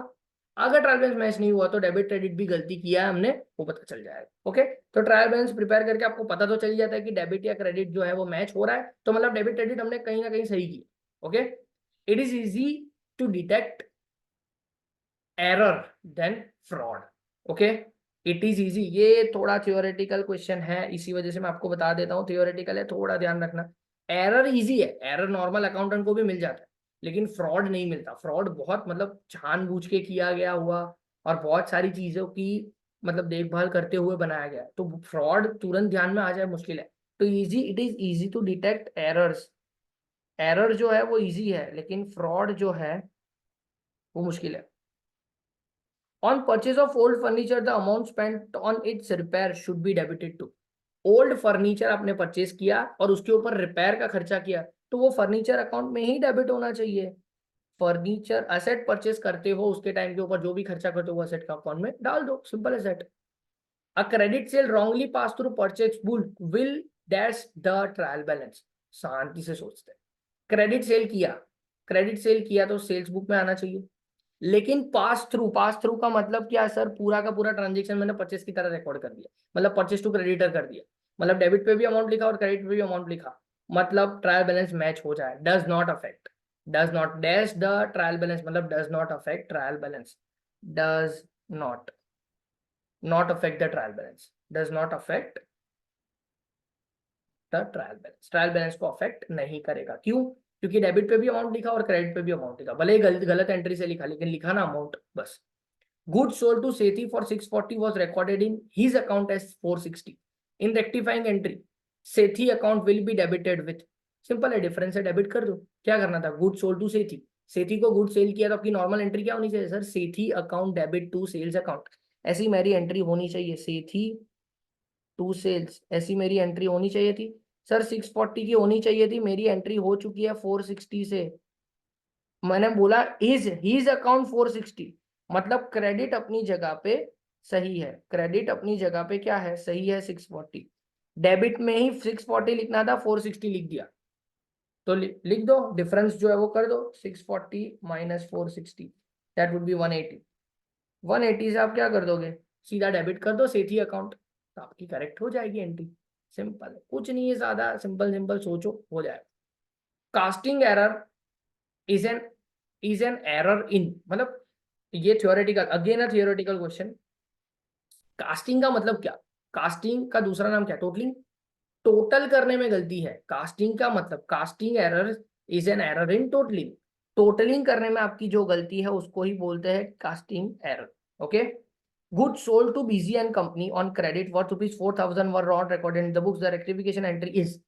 अगर ट्रायल बैलेंस मैच नहीं हुआ तो डेबिट क्रेडिट भी गलती किया है हमने, वो पता चल जाएगा। ओके, तो ट्रायल बैलेंस प्रिपेयर करके आपको पता तो चल जाता है कि डेबिट या क्रेडिट जो है वो मैच हो रहा है, तो मतलब डेबिट क्रेडिट हमने कहीं ना कहीं सही किया। Okay, it is easy to detect error then fraud. Okay, it is easy, ये थोड़ा थियोरेटिकल क्वेश्चन है, इसी वजह से मैं आपको बता देता हूँ थियोरेटिकल है, थोड़ा ध्यान रखना। एरर इजी है, एरर नॉर्मल अकाउंटेंट को भी मिल जाता है, लेकिन फ्रॉड नहीं मिलता। फ्रॉड बहुत मतलब जानबूझ के किया गया हुआ और बहुत सारी चीजों की मतलब देखभाल करते हुए बनाया गया है, तो फ्रॉड तुरंत ध्यान में आ जाए मुश्किल है। तो easy, it is easy to detect errors. Error जो है वो इजी है, लेकिन फ्रॉड जो है वो मुश्किल है। On purchase of old furniture the amount spent on its repair should be debited to. Old furniture आपने परचेज किया और उसके ऊपर रिपेयर का खर्चा किया, तो वो फर्नीचर अकाउंट में ही डेबिट होना चाहिए। फर्नीचर असेट परचेज करते हो उसके टाइम के ऊपर जो भी खर्चा करते हो वो असेट का अकाउंट में डाल दो, simple as that. A credit sale wrongly pass through purchase book will dash the trial balance. शांति से सोचते हैं, क्रेडिट सेल किया, क्रेडिट सेल किया तो सेल्स बुक में आना चाहिए, लेकिन पास थ्रू का मतलब क्या है सर? पूरा का पूरा ट्रांजेक्शन मैंने परचेस की तरह रिकॉर्ड कर दिया, मतलब परचेस टू क्रेडिटर कर दिया, मतलब डेबिट पे भी अमाउंट लिखा और क्रेडिट पे भी अमाउंट लिखा, मतलब ट्रायल बैलेंस मैच हो जाए। Does not affect, does not dash the trial balance, मतलब does not affect trial balance, does not, not affect the trial balance, does not affect the trial balance. Trial balance को affect नहीं करेगा, क्यों? क्योंकि debit पे भी amount लिखा और क्रेडिट पे भी अमाउंट लिखा, भले ही गलत गलत एंट्री से लिखा, लेकिन लिखा ना अमाउंट बस। Goods sold to Sethi for 640 was recorded in his account as 460. In rectifying entry, Sethi account will be debited with, simple है, डिफरेंस है, डेबिट कर दो। क्या करना था? गुड सोल्ड टू सेठी, सेठी को गुड सेल किया तो आपकी नॉर्मल एंट्री क्या होनी चाहिए sir? Sethi account debit to sales account, ऐसी मेरी एंट्री होनी चाहिए। सेठी टू सेल्स, ऐसी मेरी एंट्री होनी चाहिए थी सर। 640 की होनी चाहिए थी, मेरी एंट्री हो चुकी है 460 से। मैंने बोला इज हीज अकाउंट 460, मतलब क्रेडिट अपनी जगह पे सही है, क्रेडिट अपनी जगह पे क्या है? सही है 640। डेबिट में ही 640 लिखना था, 460 लिख दिया, तो लिख दो, डिफरेंस जो है वो कर दो, 640 माइनस 460 दैट वुड बी 180। 180 से आप क्या कर दोगे? सीधा डेबिट कर दो सेठी अकाउंट, तो आपकी करेक्ट हो जाएगी एंट्री। सिंपल है, कुछ नहीं है, ज्यादा सिंपल सिंपल सोचो, हो जाएगा। Casting error is an error इन, मतलब ये theoretical, again a theoretical question. Casting का मतलब क्या? कास्टिंग का दूसरा नाम क्या? टोटलिंग। टोटल करने में गलती है, कास्टिंग का मतलब, casting error is an error in totalling. Totalling करने में आपकी जो गलती है उसको ही बोलते हैं casting error. Okay. Good sold to BG and company on credit worth ₹4,000 were not recorded in the books, the rectification entry is.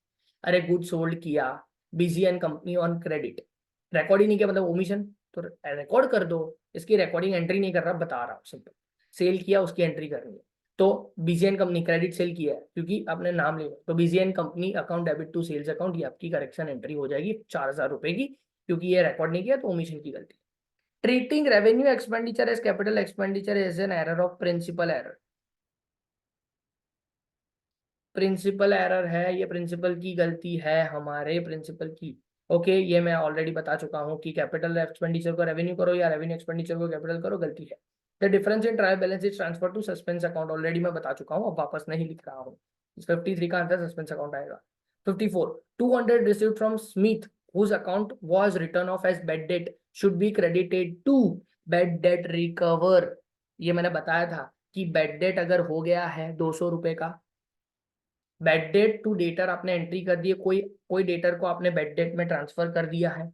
अरे गुड सोल्ड किया BG and company on credit, record ही नहीं किया, मतलब ओमिशन, तो record कर दो। इसकी रिकॉर्डिंग एंट्री नहीं कर रहा, बता रहा हूँ सिंपल। सेल किया उसकी एंट्री करनी है, तो बीजीएन कंपनी क्रेडिट सेल किया है क्योंकि आपने नाम लिया, तो BG and company account debit to sales account, ये आपकी करेक्शन एंट्री हो जाएगी 4,000 रुपए की, क्योंकि ये रिकॉर्ड नहीं किया तो ओमिशन की गलती। Treating revenue expenditure as capital expenditure is an error of principle error. Principle error है ये, प्रिंसिपल की गलती है, हमारे प्रिंसिपल की। ओके, ये मैं ऑलरेडी बता चुका हूँ कि कैपिटल एक्सपेंडिचर को रेवेन्यू करो या रेवेन्यू एक्सपेंडिचर को कैपिटल करो, गलती है। The difference in trial balance is transfer to suspense account, already मैं बता चुका हूँ, अब वापस नहीं लिख रहा हूँ। 53 का आंसर सस्पेंस अकाउंट आएगा। 54, 200 received from Smith whose account was written off as bad debt should be credited to bad debt recover। ये मैंने बताया था कि बैड डेट अगर हो गया है 200 रुपए का, बैड डेट टू डेटर आपने एंट्री कर दी है, कोई कोई डेटर को आपने बैड डेट में ट्रांसफर कर दिया है,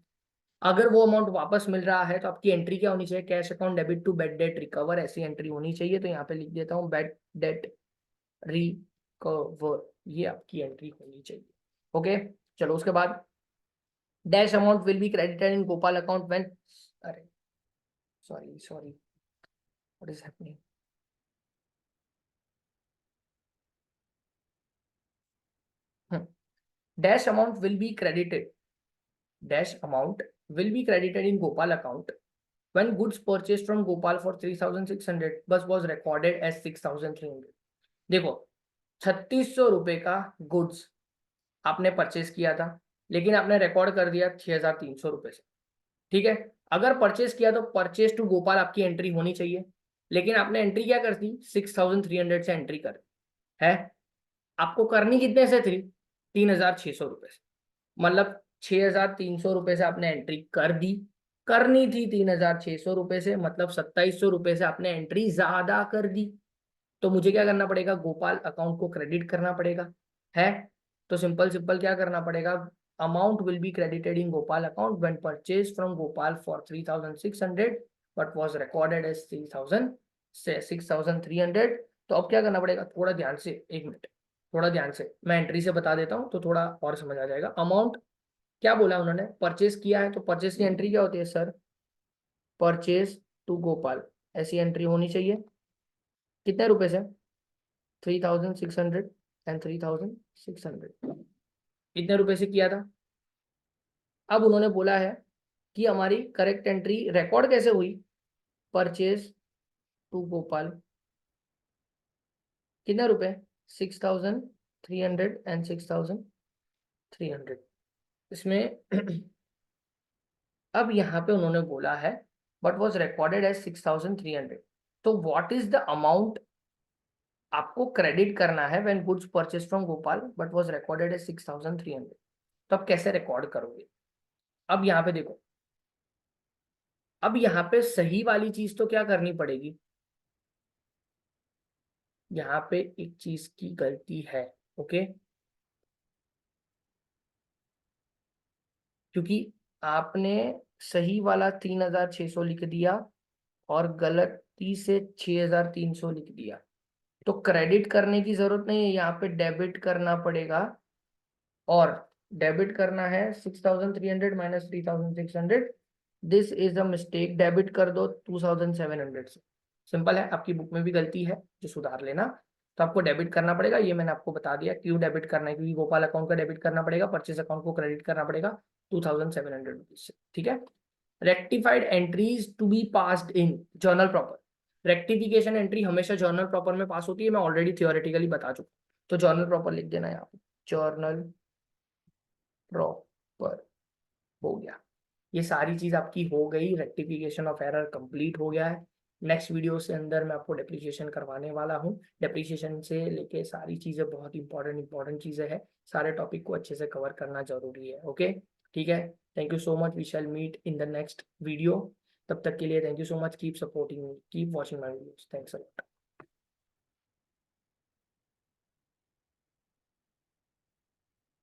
अगर वो अमाउंट वापस मिल रहा है तो आपकी एंट्री क्या होनी चाहिए? Cash account debit to bad debt recover, ऐसी एंट्री होनी चाहिए। तो यहाँ पे लिख देता हूँ बैड डेट रिकवर, ये आपकी एंट्री होनी चाहिए। ओके, चलो उसके बाद dash amount will be credited in Gopal account when, अरे sorry sorry, what is happening? Dash amount will be credited, dash amount will be credited in Gopal account when goods purchased from Gopal for 3,600 but was recorded as 6,300। देखो, 3,600 रुपए का goods आपने purchase किया था, लेकिन आपने record कर दिया 6,300 रुपए से। ठीक है, अगर परचेस किया तो परचेस टू गोपाल आपकी एंट्री होनी चाहिए, लेकिन आपने एंट्री क्या कर दी? 6,300 से एंट्री कर है। आपको करनी कितने से थी? 3,600 रुपए से, मतलब 6,300 रुपए से आपने एंट्री कर दी, करनी थी 3,600 रुपए से, मतलब 2,700 रुपए से आपने एंट्री ज्यादा कर दी, तो मुझे क्या करना पड़ेगा? गोपाल अकाउंट को क्रेडिट करना पड़ेगा, है। तो सिंपल सिंपल क्या करना पड़ेगा? amount will be credited in Gopal account when purchased from Gopal for 3,600 but was recorded as 6,300। तो अब क्या करना पड़ेगा, थोड़ा ध्यान से, एक मिनट, थोड़ा ध्यान से मैं एंट्री से बता देता हूँ तो थोड़ा और समझ आ जाएगा। अमाउंट क्या बोला उन्होंने, परचेस किया है, तो परचेस की एंट्री क्या होती है सर, परचेस टू गोपाल, ऐसी एंट्री होनी चाहिए। कितने रुपए से, 3,600 एंड 3,600, कितने रुपए से किया था। अब उन्होंने बोला है कि हमारी करेक्ट एंट्री रिकॉर्ड कैसे हुई, परचेज टू गोपाल, कितने रुपए, 6,300 एंड 6,300। इसमें अब यहाँ पे उन्होंने बोला है बट वॉज रिकॉर्डेड एज 6,300, तो व्हाट इज द अमाउंट आपको क्रेडिट करना है when goods purchase from Gopal but was recorded as 6,300, तो आप कैसे रिकॉर्ड करोगे। अब यहाँ पे देखो, अब यहाँ पे सही वाली चीज तो क्या करनी पड़ेगी, यहाँ पे एक चीज की गलती है, ओके, क्योंकि आपने सही वाला 3,600 लिख दिया और गलती से 6,300 लिख दिया, तो क्रेडिट करने की जरूरत नहीं है, यहाँ पे डेबिट करना पड़ेगा। और डेबिट करना है 6,300 minus 3,600, this is a mistake, debit कर दो 2,700 से। सिंपल है, आपकी बुक में भी गलती है जो सुधार लेना। तो आपको डेबिट करना पड़ेगा, ये मैंने आपको बता दिया क्यों डेबिट करना है, क्योंकि गोपाल अकाउंट का डेबिट करना पड़ेगा, परचेज अकाउंट को क्रेडिट करना पड़ेगा 2,700 रुपीज से, ठीक है। Rectified entries to be passed in journal proper, rectification entry हमेशा जर्नल प्रॉपर में पास होती है, मैं ऑलरेडी थियोरेटिकली बता चुका, तो जर्नल प्रॉपर लिख देना यहाँ पे, जर्नल प्रॉपर हो गया। ये सारी चीज आपकी हो गई, रेक्टिफिकेशन ऑफ एरर कंप्लीट हो गया है। नेक्स्ट वीडियो से अंदर मैं आपको डेप्रिसिएशन करवाने वाला हूँ, डेप्रिसिएशन से लेके सारी चीजें बहुत इंपॉर्टेंट चीजें हैं, सारे टॉपिक को अच्छे से कवर करना जरूरी है, ओके, ठीक है। Thank you so much, we shall meet in the next video, तब तक के लिए thank you so much, keep supporting me, keep watching my videos, thanks a lot.